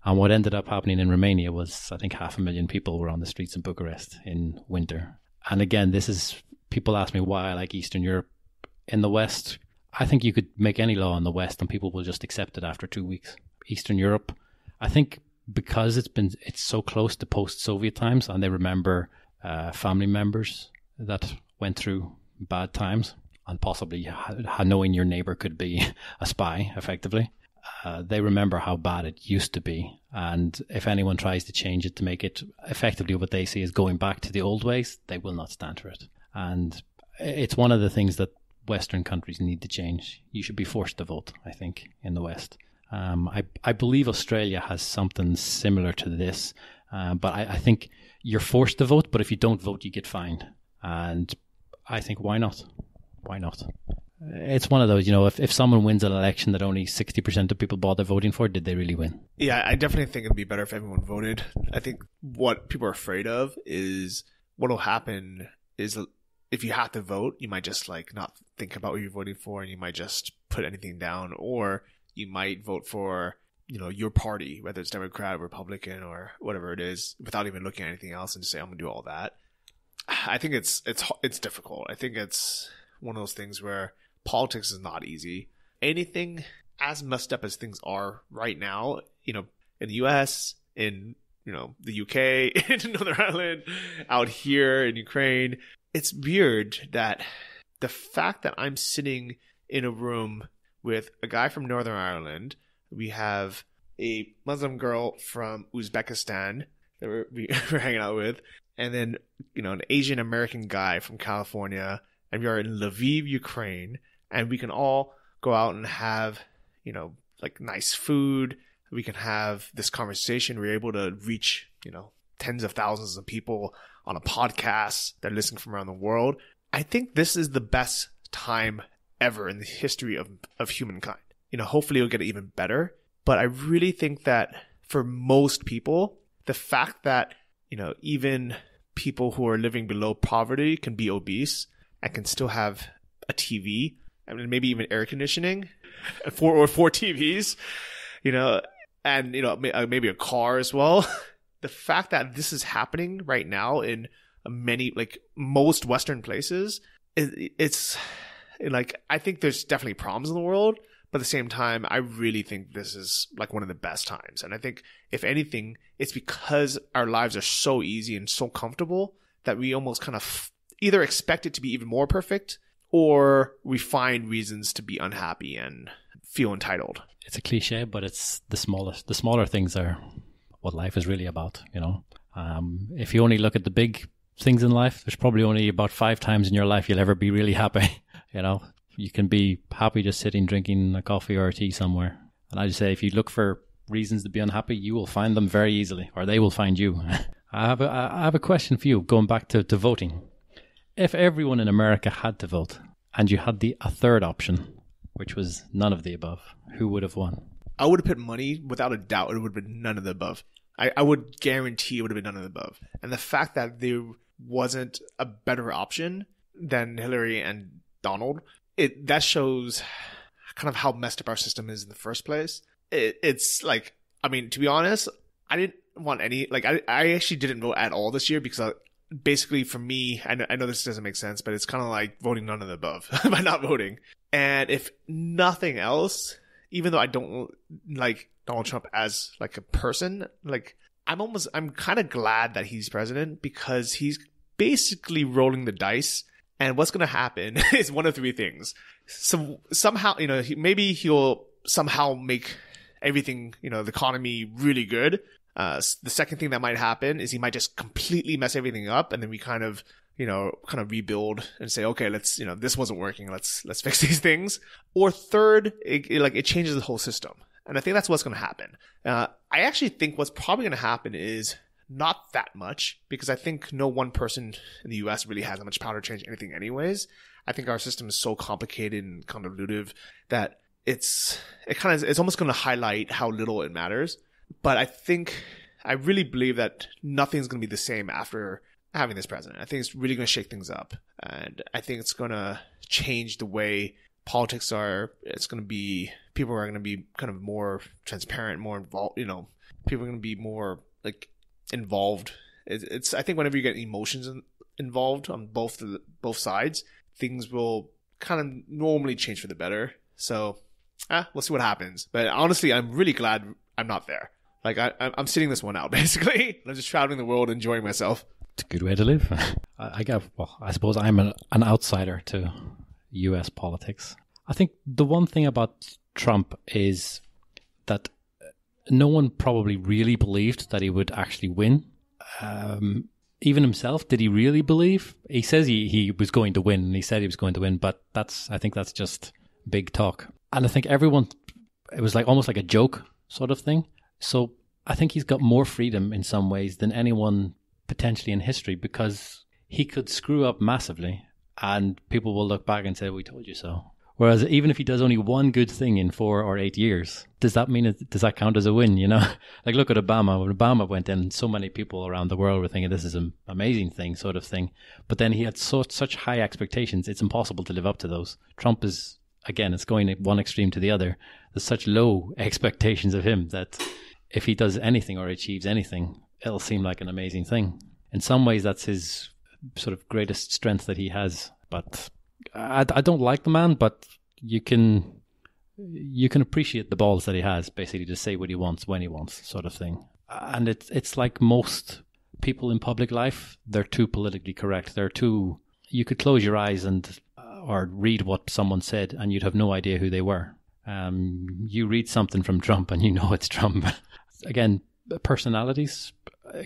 And what ended up happening in Romania was, I think, 500,000 people were on the streets in Bucharest in winter. And again, people ask me why I like Eastern Europe. In the West, I think you could make any law in the West and people will just accept it after 2 weeks. Eastern Europe, I think because it's so close to post-Soviet times, and they remember family members that went through bad times, and possibly knowing your neighbor could be a spy, effectively. They remember how bad it used to be. And if anyone tries to change it to make it effectively what they see as going back to the old ways, they will not stand for it. And it's one of the things that Western countries need to change. You should be forced to vote, I think, in the West. I believe Australia has something similar to this, but I think you're forced to vote, but if you don't vote, you get fined. And I think, why not? Why not? It's one of those, if someone wins an election that only 60% of people bother voting for, did they really win? Yeah, I definitely think it'd be better if everyone voted. I think what people are afraid of is what will happen is if you have to vote, you might just not think about what you're voting for, and you might just put anything down, or you might vote for, your party, whether it's Democrat, Republican, or whatever it is, without even looking at anything else and just say, I'm going to do all that. I think it's difficult. I think it's one of those things where politics is not easy. Anything as messed up as things are right now, in the US, in, the UK, in Northern Ireland, out here in Ukraine, it's weird that the fact that I'm sitting in a room with a guy from Northern Ireland, we have a Muslim girl from Uzbekistan that we're hanging out with, and then, an Asian American guy from California, and we are in Lviv, Ukraine, and we can all go out and have, nice food. We can have this conversation. We're able to reach, tens of thousands of people on a podcast that are listening from around the world. I think this is the best time ever in the history of humankind. Hopefully it'll get even better. But I really think that for most people, the fact that, even people who are living below poverty can be obese and can still have a TV, and maybe even air conditioning, four TVs, and, maybe a car as well. The fact that this is happening right now in many, most Western places, it's I think there's definitely problems in the world, but at the same time, I really think this is one of the best times. And I think if anything, it's because our lives are so easy and so comfortable that we almost kind of either expect it to be even more perfect, or we find reasons to be unhappy and feel entitled. It's a cliche, but it's the smaller things are what life is really about, If you only look at the big things in life, there's probably only about 5 times in your life you'll ever be really happy, You can be happy just sitting drinking a coffee or a tea somewhere. And I just say, if you look for reasons to be unhappy, you will find them very easily, or they will find you. I have a question for you, going back to voting. If everyone in America had to vote, and you had a third option, which was none of the above, who would have won? I would have put money, without a doubt, it would have been none of the above. I would guarantee it would have been none of the above. And the fact that there wasn't a better option than Hillary and Donald, that shows kind of how messed up our system is in the first place. It's to be honest, I didn't want any, I actually didn't vote at all this year because basically for me, I know this doesn't make sense, but it's kind of like voting none of the above by not voting. And if nothing else, even though I don't like Donald Trump as a person, I'm kind of glad that he's president, because he's basically rolling the dice. And what's going to happen is one of 3 things. Somehow, maybe he'll somehow make everything, the economy really good. The second thing that might happen is he might just completely mess everything up, and then we kind of rebuild and say, okay, let's, this wasn't working. Let's fix these things. Or third, it changes the whole system. And I think that's what's going to happen. I actually think what's probably going to happen is not that much, because I think no one person in the US really has that much power to change anything anyways. I think our system is so complicated and convoluted that it's almost going to highlight how little it matters. But I really believe that nothing's going to be the same after having this president. I think it's really going to shake things up. And I think it's going to change the way politics are. It's going to be, people are going to be kind of more transparent, more involved, you know, people are going to be more like involved. I think whenever you get emotions involved on both sides, things will kind of normally change for the better. So, we'll see what happens. But honestly, I'm really glad I'm not there. Like, I'm sitting this one out, basically. I'm just traveling the world, enjoying myself. It's a good way to live. I suppose I'm an outsider to US politics. I think the one thing about Trump is that no one probably really believed that he would actually win. Even himself, did he really believe? He says he was going to win, and he said he was going to win, but I think that's just big talk. And I think it was like almost like a joke sort of thing. So I think he's got more freedom in some ways than anyone potentially in history, because he could screw up massively and people will look back and say, we told you so. Whereas even if he does only one good thing in 4 or 8 years, does that count as a win, you know? Like, look at Obama. When Obama went in, so many people around the world were thinking this is an amazing thing, sort of thing. But then he had such high expectations, it's impossible to live up to those. Trump is, again, it's going one extreme to the other. There's such low expectations of him that if he does anything or achieves anything, it'll seem like an amazing thing. In some ways, that's his sort of greatest strength that he has. But I don't like the man, but you can appreciate the balls that he has, basically, to say what he wants when he wants, sort of thing. And it's like most people in public life, they're too politically correct. You could close your eyes or read what someone said and you'd have no idea who they were. You read something from Trump and you know it's Trump. Again, personalities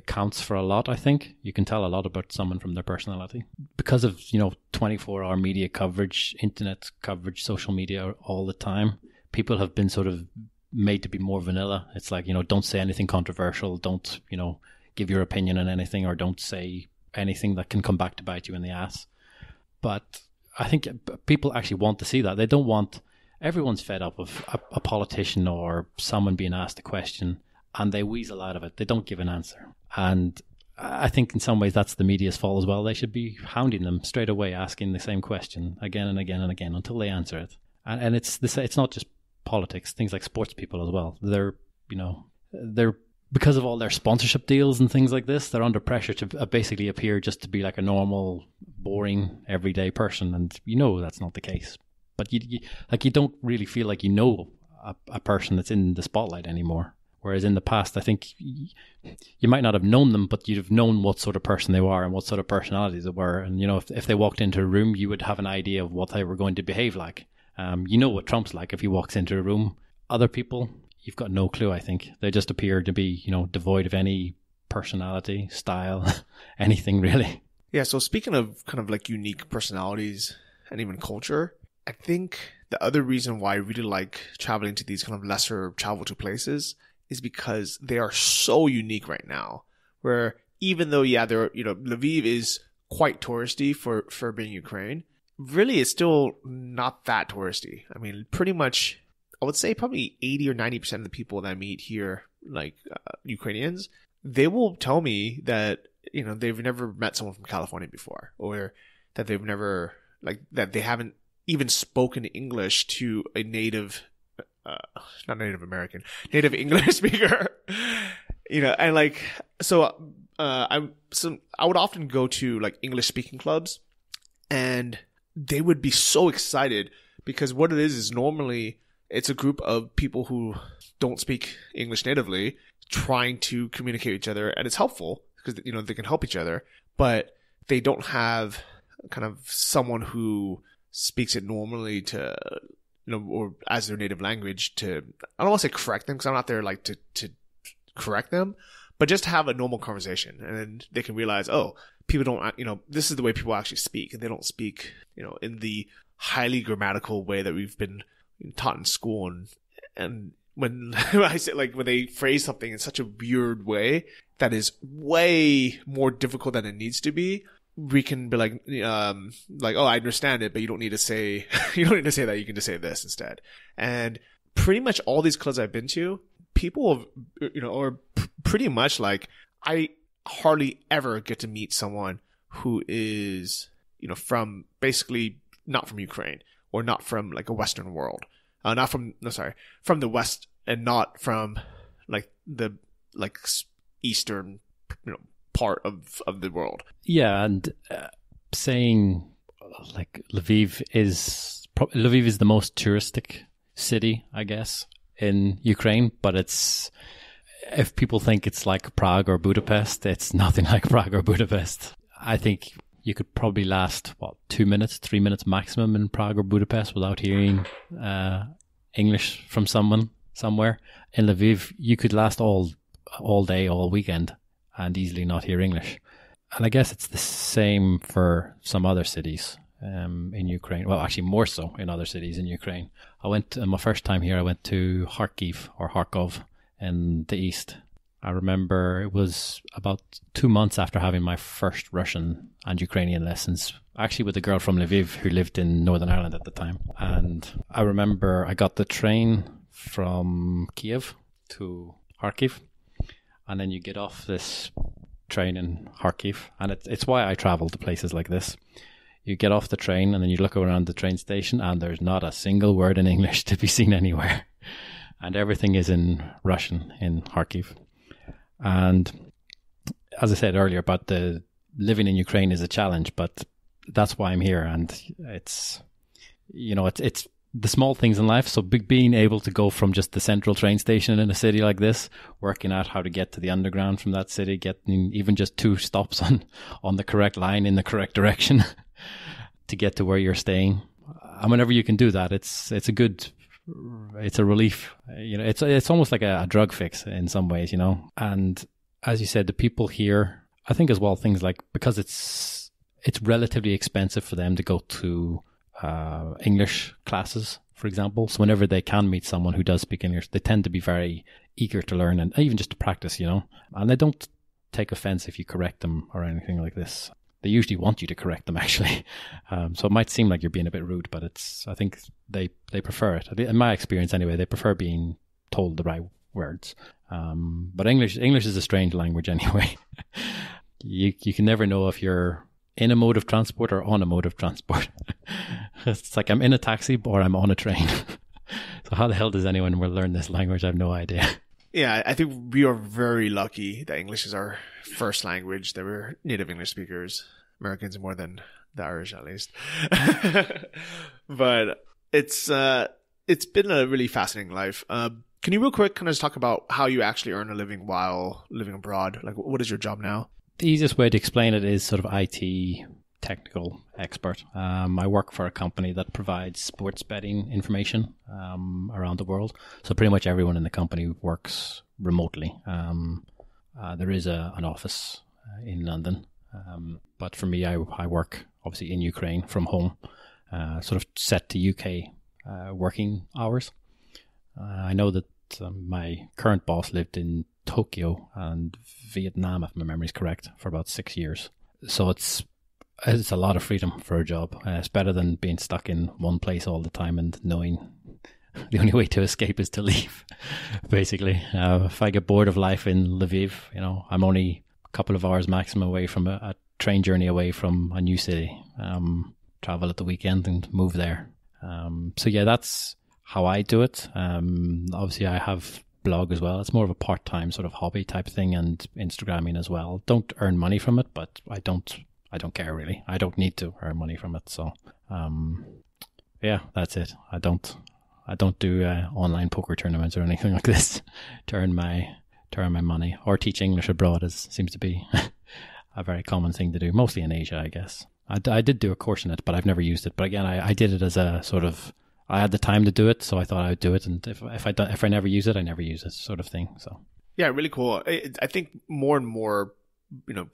counts for a lot, I think. You can tell a lot about someone from their personality. Because of, 24-hour media coverage, internet coverage, social media all the time, people have been sort of made to be more vanilla. It's like, don't say anything controversial, don't, give your opinion on anything, or don't say anything that can come back to bite you in the ass. But I think people actually want to see that. They don't want... Everyone's fed up of a politician or someone being asked a question and they weasel out of it. They don't give an answer. And I think in some ways that's the media's fault as well. They should be hounding them straight away, asking the same question again and again and again until they answer it. And it's not just politics, things like sports people as well. They're because of all their sponsorship deals and things like this, they're under pressure to basically appear just to be like a normal, boring, everyday person. And that's not the case. But you don't really feel like a person that's in the spotlight anymore. Whereas in the past, I think you might not have known them, but you'd have known what sort of person they were and what sort of personalities they were. And, if they walked into a room, you would have an idea of what they were going to behave like. What Trump's like if he walks into a room. Other people, you've got no clue, I think. They just appear to be, devoid of any personality, style, anything really. Yeah, so speaking of kind of like unique personalities and even culture, I think the other reason why I really like traveling to these kind of lesser travel to places is because they are so unique right now. Where even though, Lviv is quite touristy for being Ukraine, really it's still not that touristy. I mean, pretty much, I would say probably 80 or 90% of the people that I meet here, like Ukrainians, they will tell me that, they've never met someone from California before, or that they've never, that they haven't even spoken English to a native, not Native American, native English speaker, and I would often go to like English speaking clubs, and they would be so excited because what it is normally it's a group of people who don't speak English natively trying to communicate with each other, and it's helpful because they can help each other, but they don't have kind of someone who speaks it normally to, or as their native language to, I don't want to say correct them because I'm not there like to correct them, but just to have a normal conversation. And then they can realize, oh, people don't, this is the way people actually speak, and they don't speak, in the highly grammatical way that we've been taught in school. And when I say when they phrase something in such a weird way that is way more difficult than it needs to be, we can be oh, I understand it, but you don't need to say that. You can just say this instead. And pretty much all these clubs I've been to, people, are pretty much like, I hardly ever get to meet someone who is, from basically not from Ukraine or not from like a Western world, from the West and not from like the Eastern, part of the world. Yeah, and saying like Lviv is the most touristic city, I guess, in Ukraine, but if people think it's like Prague or Budapest, it's nothing like Prague or Budapest. I think you could probably last 2 minutes, 3 minutes maximum in Prague or Budapest without hearing English from someone somewhere. In Lviv, you could last all day, all weekend, and easily not hear English. And I guess it's the same for some other cities in Ukraine. Well, actually more so in other cities in Ukraine. My first time here, I went to Kharkov in the east. I remember it was about 2 months after having my first Russian and Ukrainian lessons, actually with a girl from Lviv who lived in Northern Ireland at the time. And I remember I got the train from Kiev to Kharkiv, and then you get off this train in Kharkiv, and it's why I travel to places like this. You get off the train and then you look around the train station and there's not a single word in English to be seen anywhere. And everything is in Russian in Kharkiv. And as I said earlier, about the living in Ukraine is a challenge, but that's why I'm here. And it's the small things in life. So being able to go from just the central train station in a city like this, working out how to get to the underground from that city, getting even just 2 stops on the correct line in the correct direction to get to where you're staying. And whenever you can do that, it's a relief. It's almost like a drug fix in some ways, And as you said, the people here, I think as well, things like, because it's relatively expensive for them to go to English classes, for example. So whenever they can meet someone who does speak English, they tend to be very eager to learn and even just to practice, And they don't take offense if you correct them or anything like this. They usually want you to correct them, actually. So it might seem like you're being a bit rude, but I think they prefer it. In my experience anyway, they prefer being told the right words. But English is a strange language anyway. You can never know if you're in a mode of transport or on a mode of transport. It's like I'm in a taxi or I'm on a train. So how the hell does anyone learn this language? I have no idea. Yeah, I think we are very lucky that English is our first language, that we're native English speakers. Americans more than the Irish, at least. But it's been a really fascinating life. Can you real quick kind of just talk about how you actually earn a living while living abroad? Like, what is your job now? The easiest way to explain it is sort of IT technical expert. I work for a company that provides sports betting information around the world. So pretty much everyone in the company works remotely. There is an office in London. But for me, I work obviously in Ukraine from home, sort of set to UK working hours. I know that my current boss lived in Tokyo and Vietnam, if my memory is correct, for about 6 years. So it's a lot of freedom for a job. It's better than being stuck in one place all the time and knowing the only way to escape is to leave, basically. If I get bored of life in Lviv, I'm only a couple of hours maximum away from a train journey away from a new city. Travel at the weekend and move there. So yeah, that's how I do it. Obviously I have blog as well. It's more of a part-time sort of hobby type thing, and Instagramming as well. Don't earn money from it, but I don't care really. I don't need to earn money from it. So, yeah, that's it. I don't do online poker tournaments or anything like this to earn my money, or teach English abroad, as seems to be a very common thing to do, mostly in Asia, I guess. I did do a course in it, but I've never used it. But again, I did it as a sort of, I had the time to do it, so I thought I would do it. And if I never use it, I never use it, sort of thing. So yeah, really cool. I think more and more,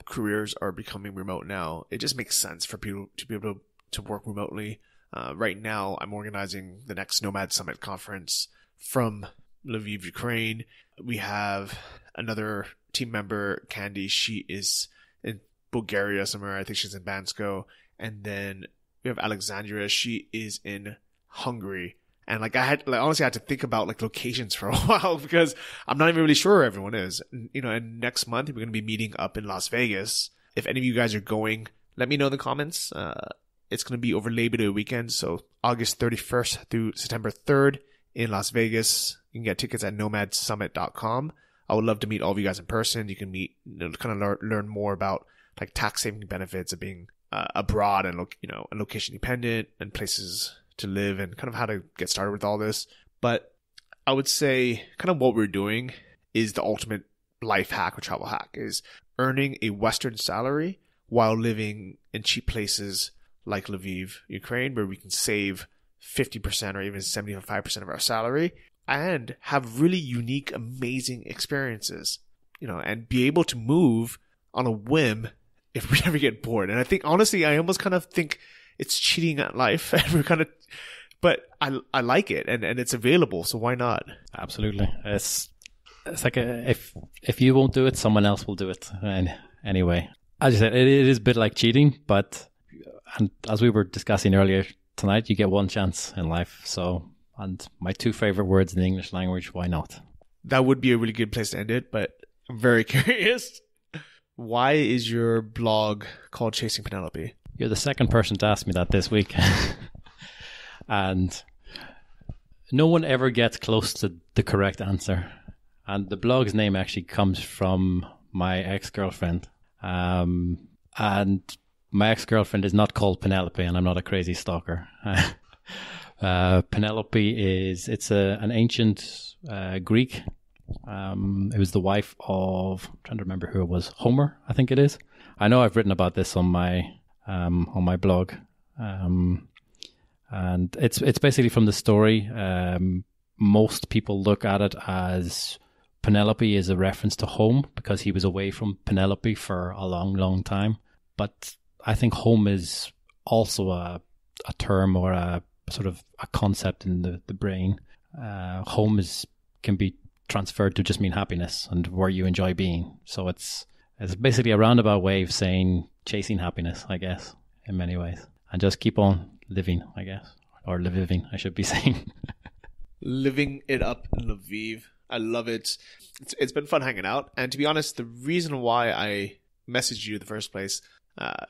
careers are becoming remote now. It just makes sense for people to be able to work remotely. Right now, I'm organizing the next Nomad Summit conference from Lviv, Ukraine. We have another team member, Candy. She is in Bulgaria somewhere. I think she's in Bansko. And then we have Alexandria. She is in Hungary. And like honestly I had to think about like locations for a while because I'm not even really sure where everyone is. And next month we're going to be meeting up in Las Vegas. If any of you guys are going, let me know in the comments. It's going to be over Labor Day weekend. So August 31st through September 3rd in Las Vegas. You can get tickets at nomadsummit.com. I would love to meet all of you guys in person. You can meet, kind of learn more about like tax saving benefits of being abroad and, and location dependent and places to live and kind of how to get started with all this. But I would say kind of what we're doing is the ultimate life hack or travel hack, is earning a Western salary while living in cheap places like Lviv, Ukraine, where we can save 50% or even 75% of our salary and have really unique, amazing experiences, and be able to move on a whim if we ever get bored. And I think, honestly, I almost kind of think it's cheating at life. But I like it and it's available. So why not? Absolutely. It's like if you won't do it, someone else will do it. And anyway, as you said, it is a bit like cheating, but and as we were discussing earlier tonight, you get one chance in life. So, and my two favorite words in the English language, why not? That would be a really good place to end it, but I'm very curious. Why is your blog called Chasing Penelope? You're the second person to ask me that this week. And no one ever gets close to the correct answer. And the blog's name actually comes from my ex-girlfriend. And my ex-girlfriend is not called Penelope, and I'm not a crazy stalker. Penelope it's an ancient Greek. It was the wife of, I'm trying to remember who it was, Homer, I think it is. I know I've written about this on my blog. And it's basically from the story. Most people look at it as Penelope is a reference to home because he was away from Penelope for a long, long time. But I think home is also a term or a sort of a concept in the brain. Home can be transferred to just mean happiness and where you enjoy being. So it's basically a roundabout way of saying chasing happiness, I guess, in many ways. And just keep on living, I guess. Or living, I should be saying. Living it up in Lviv. I love it. It's been fun hanging out. And to be honest, the reason why I messaged you in the first place,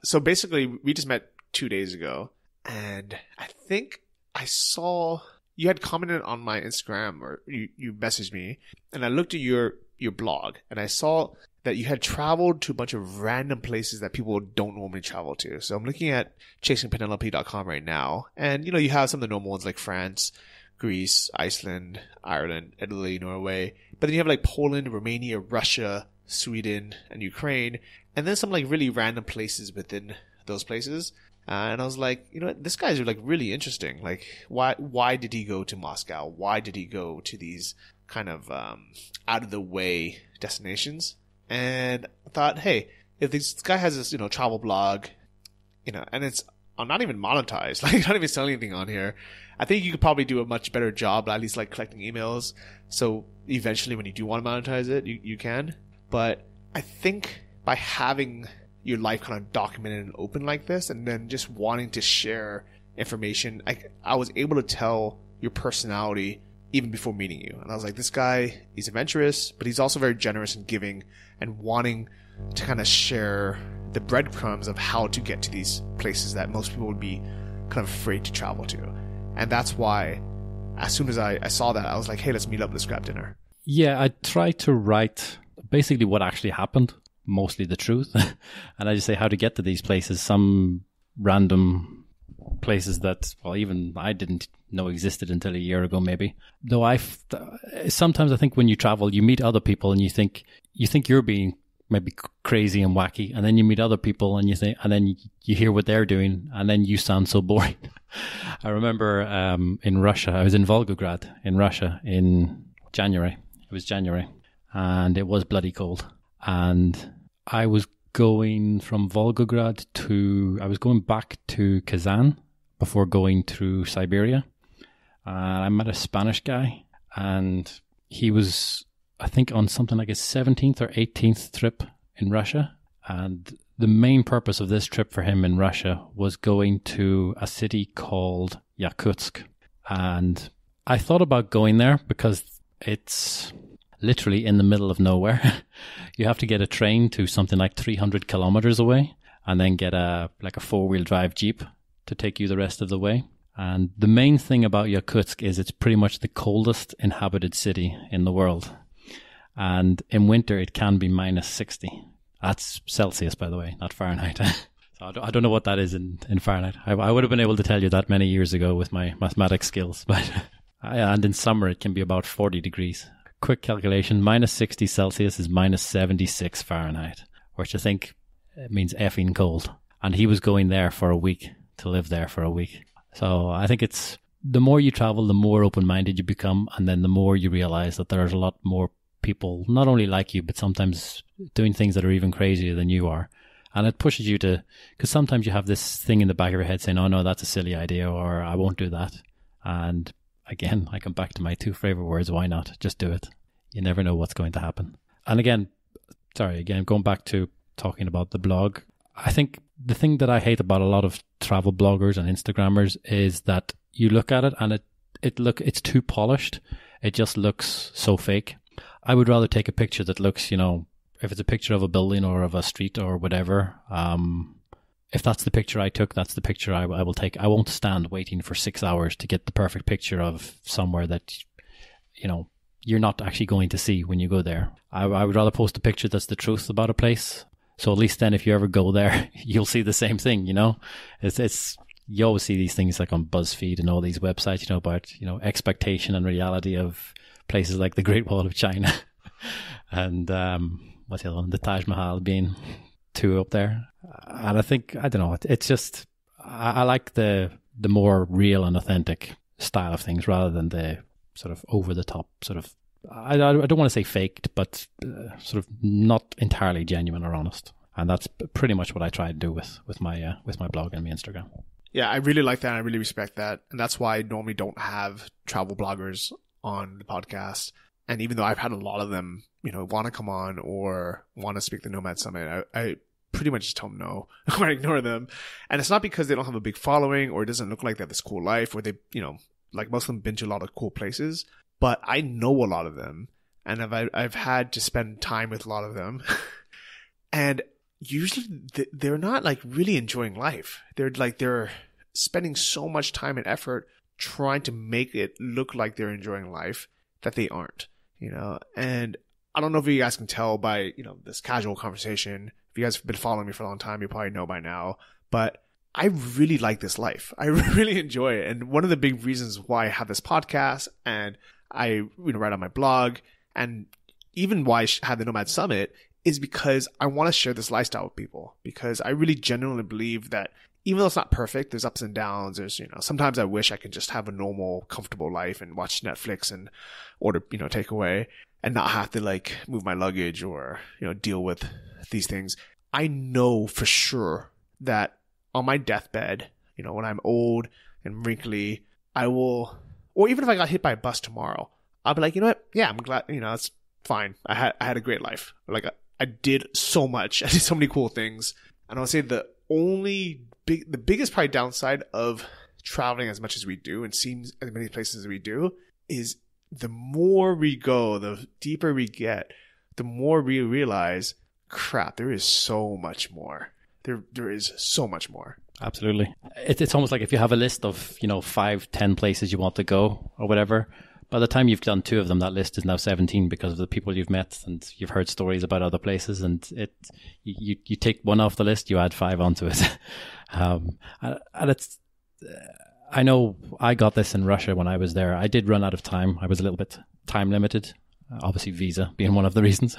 so basically we just met 2 days ago. And I think I saw you had commented on my Instagram, or you messaged me, and I looked at your blog and I saw that you had traveled to a bunch of random places that people don't normally travel to. So I'm looking at chasingpenelope.com right now, and you have some of the normal ones like France, Greece, Iceland, Ireland, Italy, Norway, but then you have like Poland, Romania, Russia, Sweden, and Ukraine, and then some like really random places within those places. And I was like, this guy's like really interesting. Like, why did he go to Moscow? Why did he go to these kind of out of the way destinations? And I thought, hey, if this guy has this, travel blog, and I'm not even monetized, like not even selling anything on here, I think you could probably do a much better job, at least like collecting emails. So eventually when you do want to monetize it, you can. But I think by having your life kind of documented and open like this, and then just wanting to share information, I was able to tell your personality even before meeting you. And I was like, this guy, he's adventurous, but he's also very generous and giving and wanting to kind of share the breadcrumbs of how to get to these places that most people would be kind of afraid to travel to. And that's why as soon as I saw that, I was like, hey, let's meet up, let's grab dinner. Yeah, I try to write basically what actually happened, mostly the truth. And I just say how to get to these places, some random places that, well, even I didn't know existed until a year ago, maybe. Though sometimes I think when you travel, you meet other people and you think you're being maybe crazy and wacky, and then you meet other people and and then you hear what they're doing, and then you sound so boring. I remember in Russia, I was in Volgograd in Russia in January. It was January, and it was bloody cold. And I was going from Volgograd I was going back to Kazan before going through Siberia. And I met a Spanish guy, and he was, I think, on something like his 17th or 18th trip in Russia. And the main purpose of this trip for him in Russia was going to a city called Yakutsk. And I thought about going there because it's literally in the middle of nowhere. You have to get a train to something like 300 kilometers away and then get a 4-wheel drive Jeep to take you the rest of the way. And the main thing about Yakutsk is it's pretty much the coldest inhabited city in the world. And in winter, it can be minus 60. That's Celsius, by the way, not Fahrenheit. So I don't know what that is in Fahrenheit. I would have been able to tell you that many years ago with my mathematics skills. But and in summer, it can be about 40 degrees. Quick calculation, minus 60 Celsius is minus 76 Fahrenheit, which I think means effing cold. And he was going there for a week, to live there for a week. So I think it's the more you travel, the more open-minded you become, and then the more you realize that there's a lot more people, not only like you, but sometimes doing things that are even crazier than you are. And it pushes you to, because sometimes you have this thing in the back of your head saying, oh no, that's a silly idea, or I won't do that. And again, I come back to my 2 favorite words, why not? Just do it. You never know what's going to happen. And again, going back to talking about the blog, I think the thing that I hate about a lot of travel bloggers and Instagrammers is that you look at it and it's too polished. It just looks so fake. I would rather take a picture that looks, if it's a picture of a building or of a street or whatever, if that's the picture I took, that's the picture I will take. I won't stand waiting for 6 hours to get the perfect picture of somewhere that, you're not actually going to see when you go there. I would rather post a picture that's the truth about a place. So at least then if you ever go there, you'll see the same thing, It's you always see these things like on BuzzFeed and all these websites, about, expectation and reality of places like the Great Wall of China and what's the other one? The Taj Mahal being 2 up there. And I think, I don't know, it's just, I like the more real and authentic style of things rather than the sort of over the top sort of, I don't want to say faked, but sort of not entirely genuine or honest. And that's pretty much what I try to do with my blog and my Instagram. Yeah, I really like that. I really respect that. And that's why I normally don't have travel bloggers on the podcast. And even though I've had a lot of them, want to come on or want to speak the Nomad Summit, I pretty much just tell them no or ignore them. And it's not because they don't have a big following or it doesn't look like they have this cool life or they, like most of them been to a lot of cool places. But I know a lot of them and I've had to spend time with a lot of them. And usually they're not like really enjoying life. They're spending so much time and effort trying to make it look like they're enjoying life that they aren't, and I don't know if you guys can tell by, this casual conversation. If you guys have been following me for a long time, you probably know by now, but I really like this life. I really enjoy it. And one of the big reasons why I have this podcast and I write on my blog and even why I had the Nomad Summit is because I want to share this lifestyle with people, because I really genuinely believe that even though it's not perfect, there's ups and downs. There's, sometimes I wish I could just have a normal, comfortable life and watch Netflix and order, takeaway and not have to move my luggage or, deal with these things. I know for sure that on my deathbed, when I'm old and wrinkly, I will, or even if I got hit by a bus tomorrow, I'll be like, you know what? Yeah, I'm glad, it's fine. I had a great life. I did so much. I did so many cool things. And I'll say the biggest probably downside of traveling as much as we do and seeing as many places as we do is the more we go, the deeper we get, the more we realize, crap, there is so much more. There is so much more. Absolutely. It's almost like if you have a list of, 5, 10 places you want to go or whatever, by the time you've done 2 of them, that list is now 17 because of the people you've met and you've heard stories about other places, and you take 1 off the list, you add 5 onto it. And it's, I know I got this in Russia when I was there. I did run out of time. I was a little bit time limited, obviously visa being one of the reasons.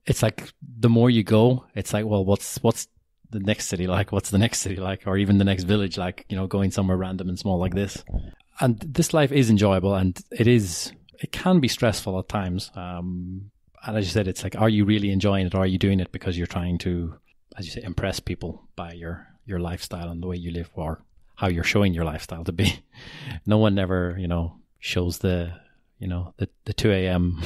It's like the more you go, it's like, well, what's the next city like? What's the next city like? Or even the next village like, going somewhere random and small like this. And this life is enjoyable, and it can be stressful at times. And as you said, it's like, are you really enjoying it, or are you doing it because you're trying to, as you say, impress people by your lifestyle and the way you live, or how you're showing your lifestyle to be? No one ever, shows the 2 a.m.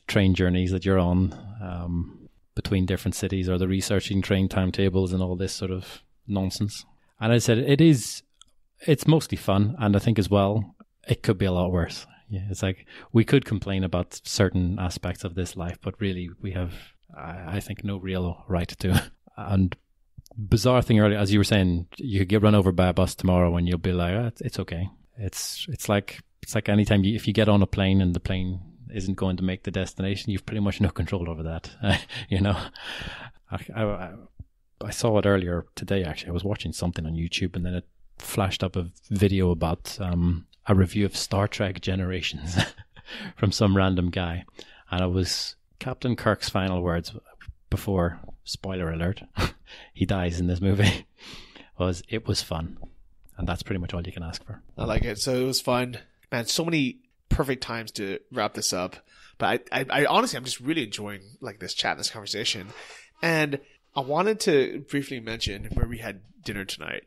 Train journeys that you're on between different cities, or the researching train timetables and all this sort of nonsense. And as I said, it's mostly fun, and I think as well, it could be a lot worse. Yeah, it's like we could complain about certain aspects of this life, but really we have, I think, no real right to. And bizarre thing earlier, as you were saying, you could get run over by a bus tomorrow and you'll be like, it's okay. It's like anytime if you get on a plane and the plane isn't going to make the destination, you've pretty much no control over that. You know, I saw it earlier today, actually. I was watching something on YouTube and then it flashed up a video about a review of Star Trek Generations from some random guy. And it was Captain Kirk's final words before, spoiler alert, he dies in this movie, was, "It was fun." And that's pretty much all you can ask for. I like it. So it was fun. Man, so many perfect times to wrap this up. But I honestly, I'm just really enjoying like this chat, this conversation. And I wanted to briefly mention where we had dinner tonight.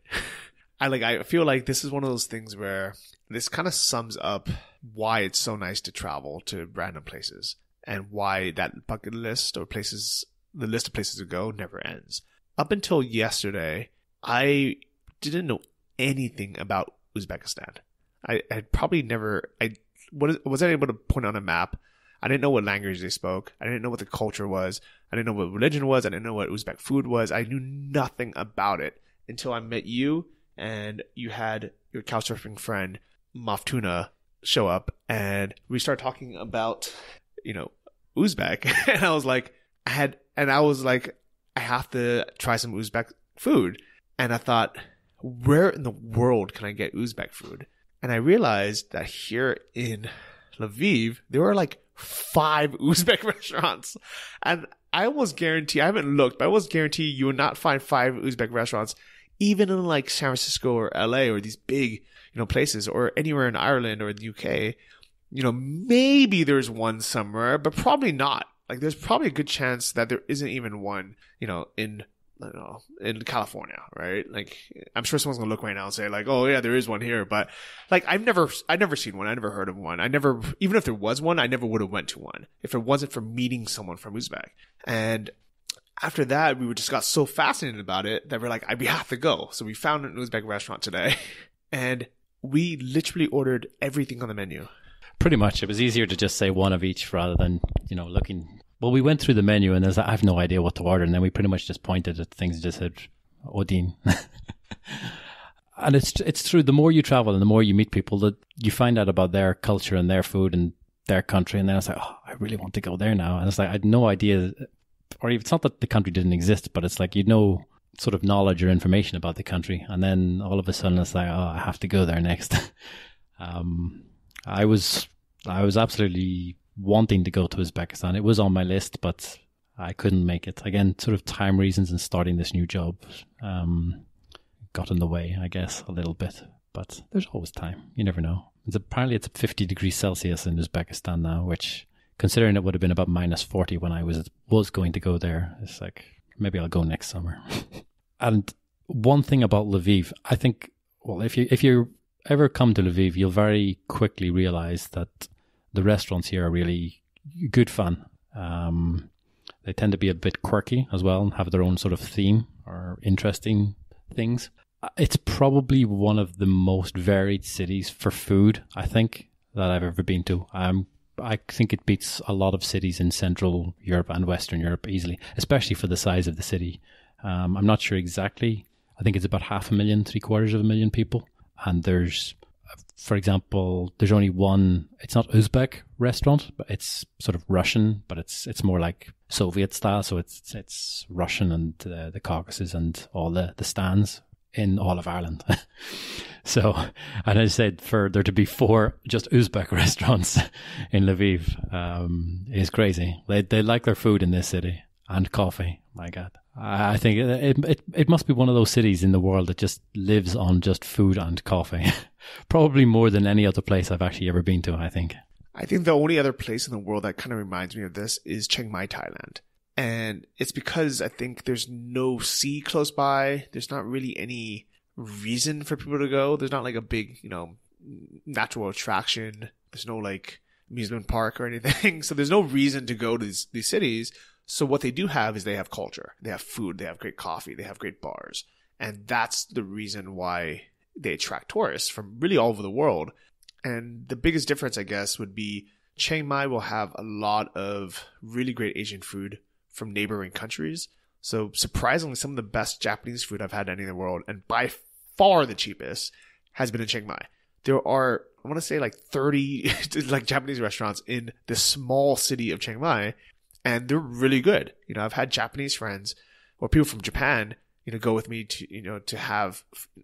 I feel like this is one of those things where this kind of sums up why it's so nice to travel to random places and why that bucket list or places, the list of places to go never ends. Up until yesterday, I didn't know anything about Uzbekistan. I had probably never, wasn't able to point on a map. I didn't know what language they spoke. I didn't know what the culture was. I didn't know what religion was. I didn't know what Uzbek food was. I knew nothing about it until I met you and you had your couchsurfing friend Maftuna show up and we started talking about, Uzbek. And I was like, I have to try some Uzbek food. And I thought, where in the world can I get Uzbek food? And I realized that here in Lviv, there were like 5 Uzbek restaurants. And I almost guarantee, I haven't looked, but I almost guarantee you will not find 5 Uzbek restaurants, even in like San Francisco or LA or these big, places, or anywhere in Ireland or the UK. Maybe there's one somewhere, but probably not. Like there's probably a good chance that there isn't even one, in California, right? Like I'm sure someone's gonna look right now and say like, oh yeah, there is one here, but like I've never seen one. I never heard of one. Even if there was one, I never would have went to one if it wasn't for meeting someone from Uzbek. And after that, we just got so fascinated about it that we're like, we have to go. So we found an Uzbek restaurant today, and we literally ordered everything on the menu. Pretty much, it was easier to just say one of each rather than looking. Well, we went through the menu and I have no idea what to order. And then we pretty much just pointed at things and just said, Odin. And it's true. The more you travel and the more you meet people, that you find out about their culture and their food and their country. And then it's like, oh, I really want to go there now. And it's like, I had no idea, or it's not that the country didn't exist, but it's like, sort of knowledge or information about the country. And then all of a sudden it's like, oh, I have to go there next. I was absolutely wanting to go to Uzbekistan. It was on my list, but I couldn't make it. Again, sort of time reasons and starting this new job got in the way, I guess, a little bit. But there's always time. You never know. Apparently it's 50 degrees Celsius in Uzbekistan now, which, considering it would have been about -40 when I was going to go there, it's like, maybe I'll go next summer. And one thing about Lviv, I think, well, if you ever come to Lviv, you'll very quickly realize that the restaurants here are really good fun. They tend to be a bit quirky as well and have their own sort of theme or interesting things. It's probably one of the most varied cities for food, I think, that I've ever been to. I think it beats a lot of cities in Central Europe and Western Europe easily, especially for the size of the city. I'm not sure exactly. I think it's about 500,000, 750,000 people. And there's, for example, there's only one, it's not Uzbek restaurant, but it's sort of Russian, but it's more like Soviet style. So it's Russian and the Caucasus and all the stands in all of Ireland. So, and I said for there to be 4 just Uzbek restaurants in Lviv is crazy. They like their food in this city and coffee. My God. I think it must be one of those cities in the world that just lives on just food and coffee. Probably more than any other place I've actually ever been to, I think. I think the only other place in the world that kind of reminds me of this is Chiang Mai, Thailand. And it's because I think there's no sea close by. There's not really any reason for people to go. There's not like a big, natural attraction. There's no like amusement park or anything. So there's no reason to go to these cities. So what they do have is they have culture. They have food. They have great coffee. They have great bars. And that's the reason why they attract tourists from really all over the world. And the biggest difference, I guess, would be Chiang Mai will have a lot of really great Asian food from neighboring countries. So surprisingly, some of the best Japanese food I've had anywhere in the world, and by far the cheapest, has been in Chiang Mai. There are, I want to say, like 30 like Japanese restaurants in the small city of Chiang Mai, and they're really good. You know, I've had Japanese friends or people from Japan, you know, go with me to, you know, to have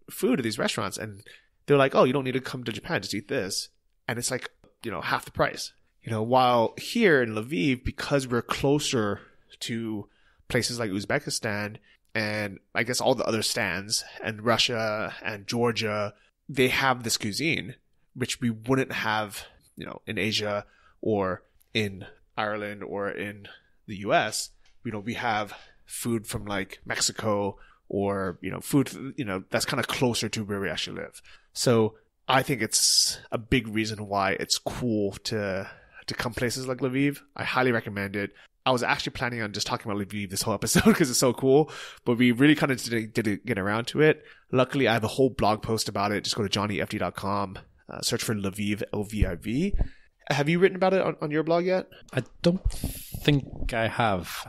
food at these restaurants, and they're like, oh, you don't need to come to Japan, just eat this. And it's like, you know, half the price. You know, while here in Lviv, because we're closer to places like Uzbekistan and I guess all the other stands and Russia and Georgia, they have this cuisine, which we wouldn't have, you know, in Asia or in Ireland or in the US. You know, we have food from like Mexico or, you know, food, you know, that's kind of closer to where we actually live. So I think it's a big reason why it's cool to come places like Lviv. I highly recommend it. I was actually planning on just talking about Lviv this whole episode because it's so cool, but we really kind of didn't get around to it. Luckily, I have a whole blog post about it. Just go to johnnyfd.com, search for Lviv, Lviv. Have you written about it on your blog yet? I don't think I have.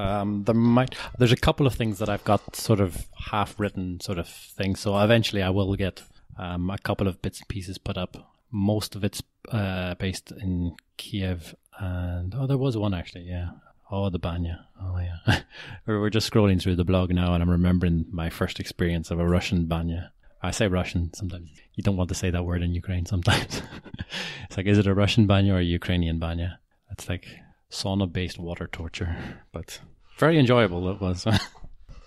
There's a couple of things that I've got sort of half written sort of things. So eventually I will get a couple of bits and pieces put up. Most of it's based in Kiev, and there was one actually, yeah. Oh, the banya. Oh, yeah. We're just scrolling through the blog now, and I'm remembering my first experience of a Russian banya. I say Russian sometimes. You don't want to say that word in Ukraine sometimes. It's like, is it a Russian banya or a Ukrainian banya? It's like sauna-based water torture, but very enjoyable it was.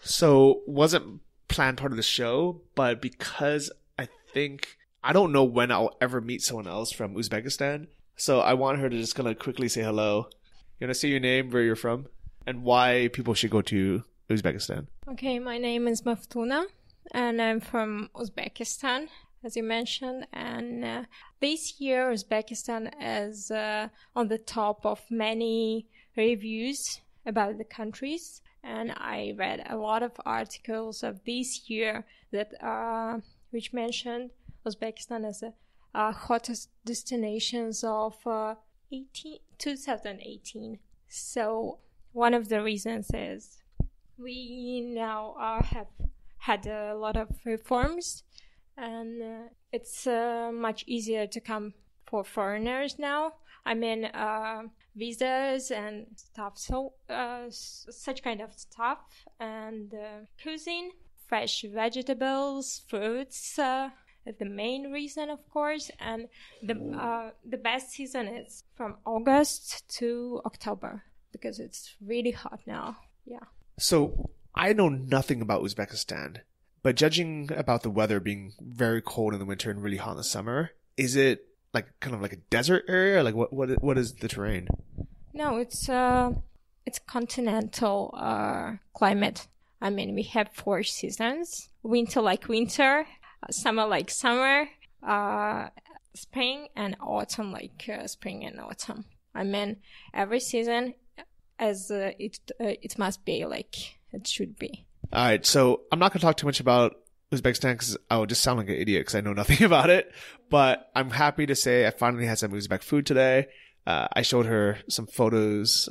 So wasn't planned part of the show, but because I don't know when I'll ever meet someone else from Uzbekistan, so I want her to just kind of quickly say hello. You want to say your name, where you're from, and why people should go to Uzbekistan? Okay, my name is Maftuna, and I'm from Uzbekistan, as you mentioned. And this year, Uzbekistan is on the top of many reviews about the countries. And I read a lot of articles of this year that which mentioned Uzbekistan as a hottest destinations of 2018. So one of the reasons is we now have had a lot of reforms, and it's much easier to come for foreigners now. I mean, visas and stuff, so such kind of stuff, and cuisine, fresh vegetables, fruits, the main reason, of course, and the best season is from August to October because it's really hot now. Yeah. So I know nothing about Uzbekistan, but judging about the weather being very cold in the winter and really hot in the summer, is it like kind of like a desert area? Like what is the terrain? No, it's continental climate. I mean, we have 4 seasons: winter like winter, summer like summer, spring, and autumn like spring and autumn. I mean, every season as it must be like it should be. All right, so I'm not going to talk too much about Uzbekistan because I would just sound like an idiot because I know nothing about it. But I'm happy to say I finally had some Uzbek food today. I showed her some photos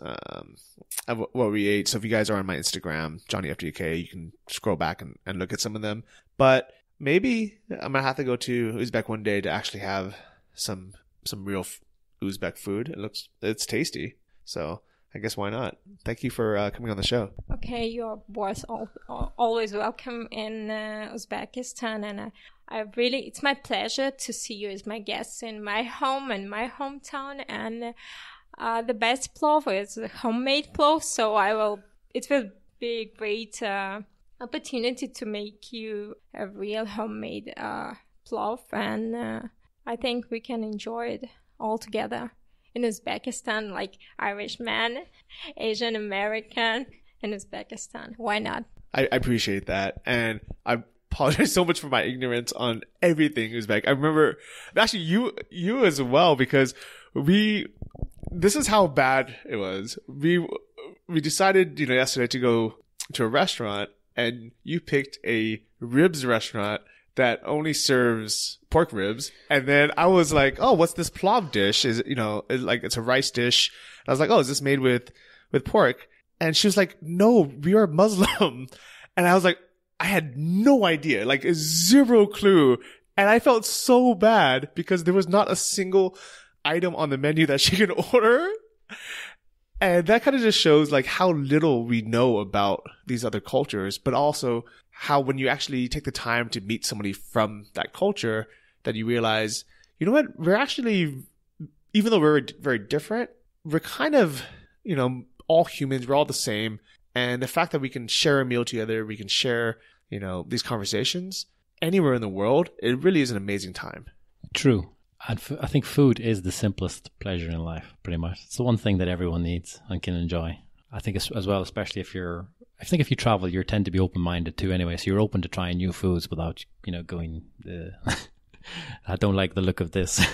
of what we ate. So if you guys are on my Instagram, JohnnyFDK, you can scroll back and look at some of them. But maybe I'm going to have to go to Uzbek one day to actually have some real Uzbek food. It's tasty. So I guess why not? Thank you for coming on the show. Okay, you're both always welcome in Uzbekistan, and it's my pleasure to see you as my guest in my home and my hometown. And the best plov is homemade plov, so it will be a great opportunity to make you a real homemade plov, and I think we can enjoy it all together in Uzbekistan, like Irishman, Asian American in Uzbekistan. Why not? I appreciate that. And I apologize so much for my ignorance on everything Uzbek. I remember, actually you as well, because this is how bad it was. We decided, yesterday to go to a restaurant, and you picked a ribs restaurant that only serves pork ribs. And then I was like, oh, what's this plov dish? Is it, it's a rice dish. And I was like, oh, is this made with pork? And she was like, no, we are Muslim. And I was like, I had no idea, like zero clue. And I felt so bad because there was not a single item on the menu that she could order. And that kind of just shows like how little we know about these other cultures, but also how when you actually take the time to meet somebody from that culture, that you realize, you know what, we're actually, even though we're very different, we're kind of, all humans, we're all the same. And the fact that we can share a meal together, we can share, these conversations anywhere in the world, it really is an amazing time. True. And I think food is the simplest pleasure in life, pretty much. It's the one thing that everyone needs and can enjoy. I think as well, especially if you travel, you tend to be open-minded too anyway. So you're open to trying new foods without, going, I don't like the look of this.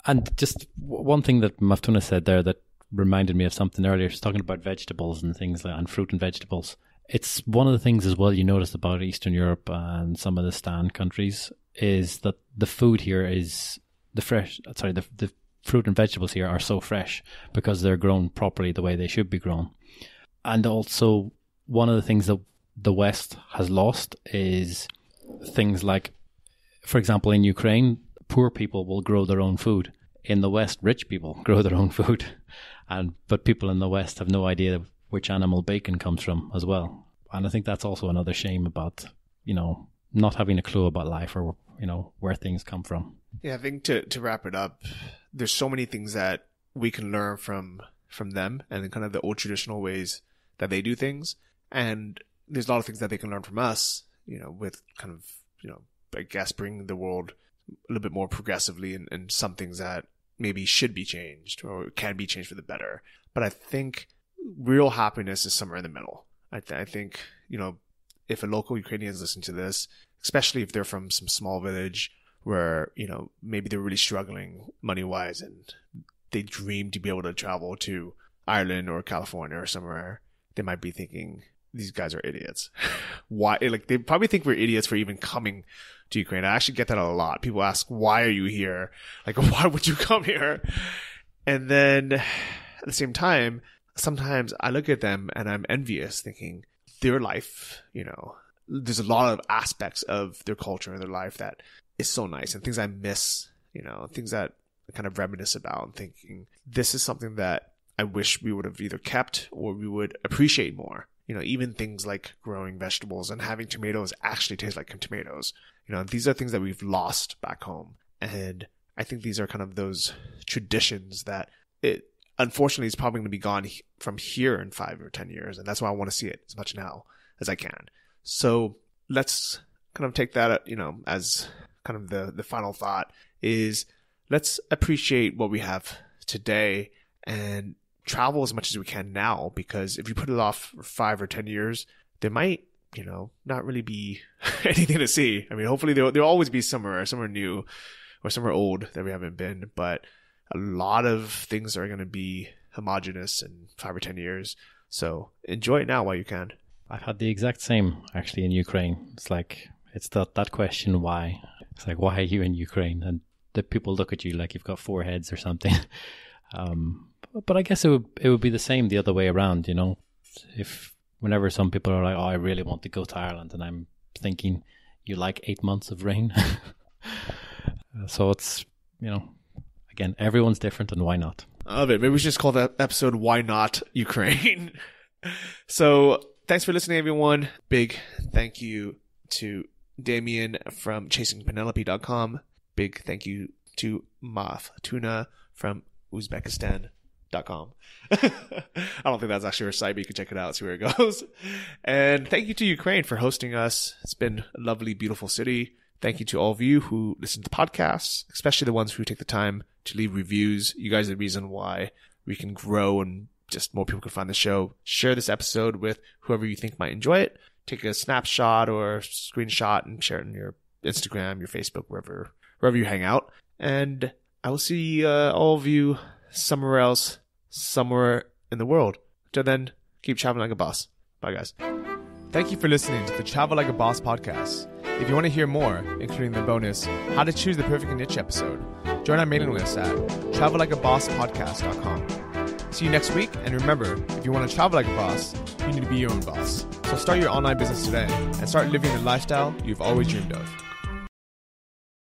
And just one thing that Maftuna said there that reminded me of something earlier. She's talking about vegetables and things and fruit and vegetables. It's one of the things as well you notice about Eastern Europe and some of the Stan countries is that the food here is the fruit and vegetables here are so fresh because they're grown properly the way they should be grown. And also one of the things that the West has lost is things like, for example, in Ukraine, poor people will grow their own food. In the West, rich people grow their own food. But people in the West have no idea which animal bacon comes from as well. And I think that's also another shame about, not having a clue about life or, where things come from. Yeah, I think to wrap it up, there's so many things that we can learn from them and kind of the old traditional ways that they do things. And there's a lot of things that they can learn from us, with kind of, I guess bringing the world a little bit more progressively and some things that maybe should be changed or can be changed for the better. But I think real happiness is somewhere in the middle. I think, if a local Ukrainians listen to this, especially if they're from some small village where, maybe they're really struggling money-wise and they dream to be able to travel to Ireland or California or somewhere, they might be thinking, these guys are idiots. Why? Like, they probably think we're idiots for even coming to Ukraine. I actually get that a lot. People ask, why are you here? Like, why would you come here? And then at the same time, sometimes I look at them and I'm envious, thinking their life, there's a lot of aspects of their culture and their life that is so nice and things I miss, things that I kind of reminisce about and thinking this is something that I wish we would have either kept or we would appreciate more. Even things like growing vegetables and having tomatoes actually taste like tomatoes. These are things that we've lost back home. And I think these are kind of those traditions that it unfortunately is probably going to be gone from here in 5 or 10 years. And that's why I want to see it as much now as I can. So let's kind of take that, as kind of the final thought is let's appreciate what we have today and travel as much as we can now, because if you put it off for 5 or 10 years, there might, not really be anything to see. I mean, hopefully there'll always be somewhere new or somewhere old that we haven't been, but a lot of things are going to be homogenous in 5 or 10 years. So enjoy it now while you can. I've had the exact same actually in Ukraine. It's like, it's that question, why? It's like, why are you in Ukraine? And the people look at you like you've got 4 heads or something. But I guess it would be the same the other way around, if whenever some people are like, oh, I really want to go to Ireland, and I'm thinking, you like 8 months of rain? So it's, again, everyone's different, and why not? I love it. Maybe we should just call that episode Why Not Ukraine? So thanks for listening, everyone. Big thank you to Damien from ChasingPenelope.com. Big thank you to Maftuna from Uzbekistan.com. I don't think that's actually our site, but you can check it out, see where it goes. And thank you to Ukraine for hosting us. It's been a lovely, beautiful city. Thank you to all of you who listen to the podcasts, especially the ones who take the time to leave reviews. You guys are the reason why we can grow and just more people can find the show. Share this episode with whoever you think might enjoy it. Take a snapshot or screenshot and share it on your Instagram, your Facebook, wherever you hang out. And I will see all of you somewhere else, somewhere in the world. Till then, keep traveling like a boss. Bye, guys. Thank you for listening to the Travel Like a Boss podcast. If you want to hear more, including the bonus How to Choose the Perfect Niche episode, join our mailing list at travellikeabosspodcast.com. See you next week, and remember, if you want to travel like a boss, you need to be your own boss. So start your online business today and start living the lifestyle you've always dreamed of.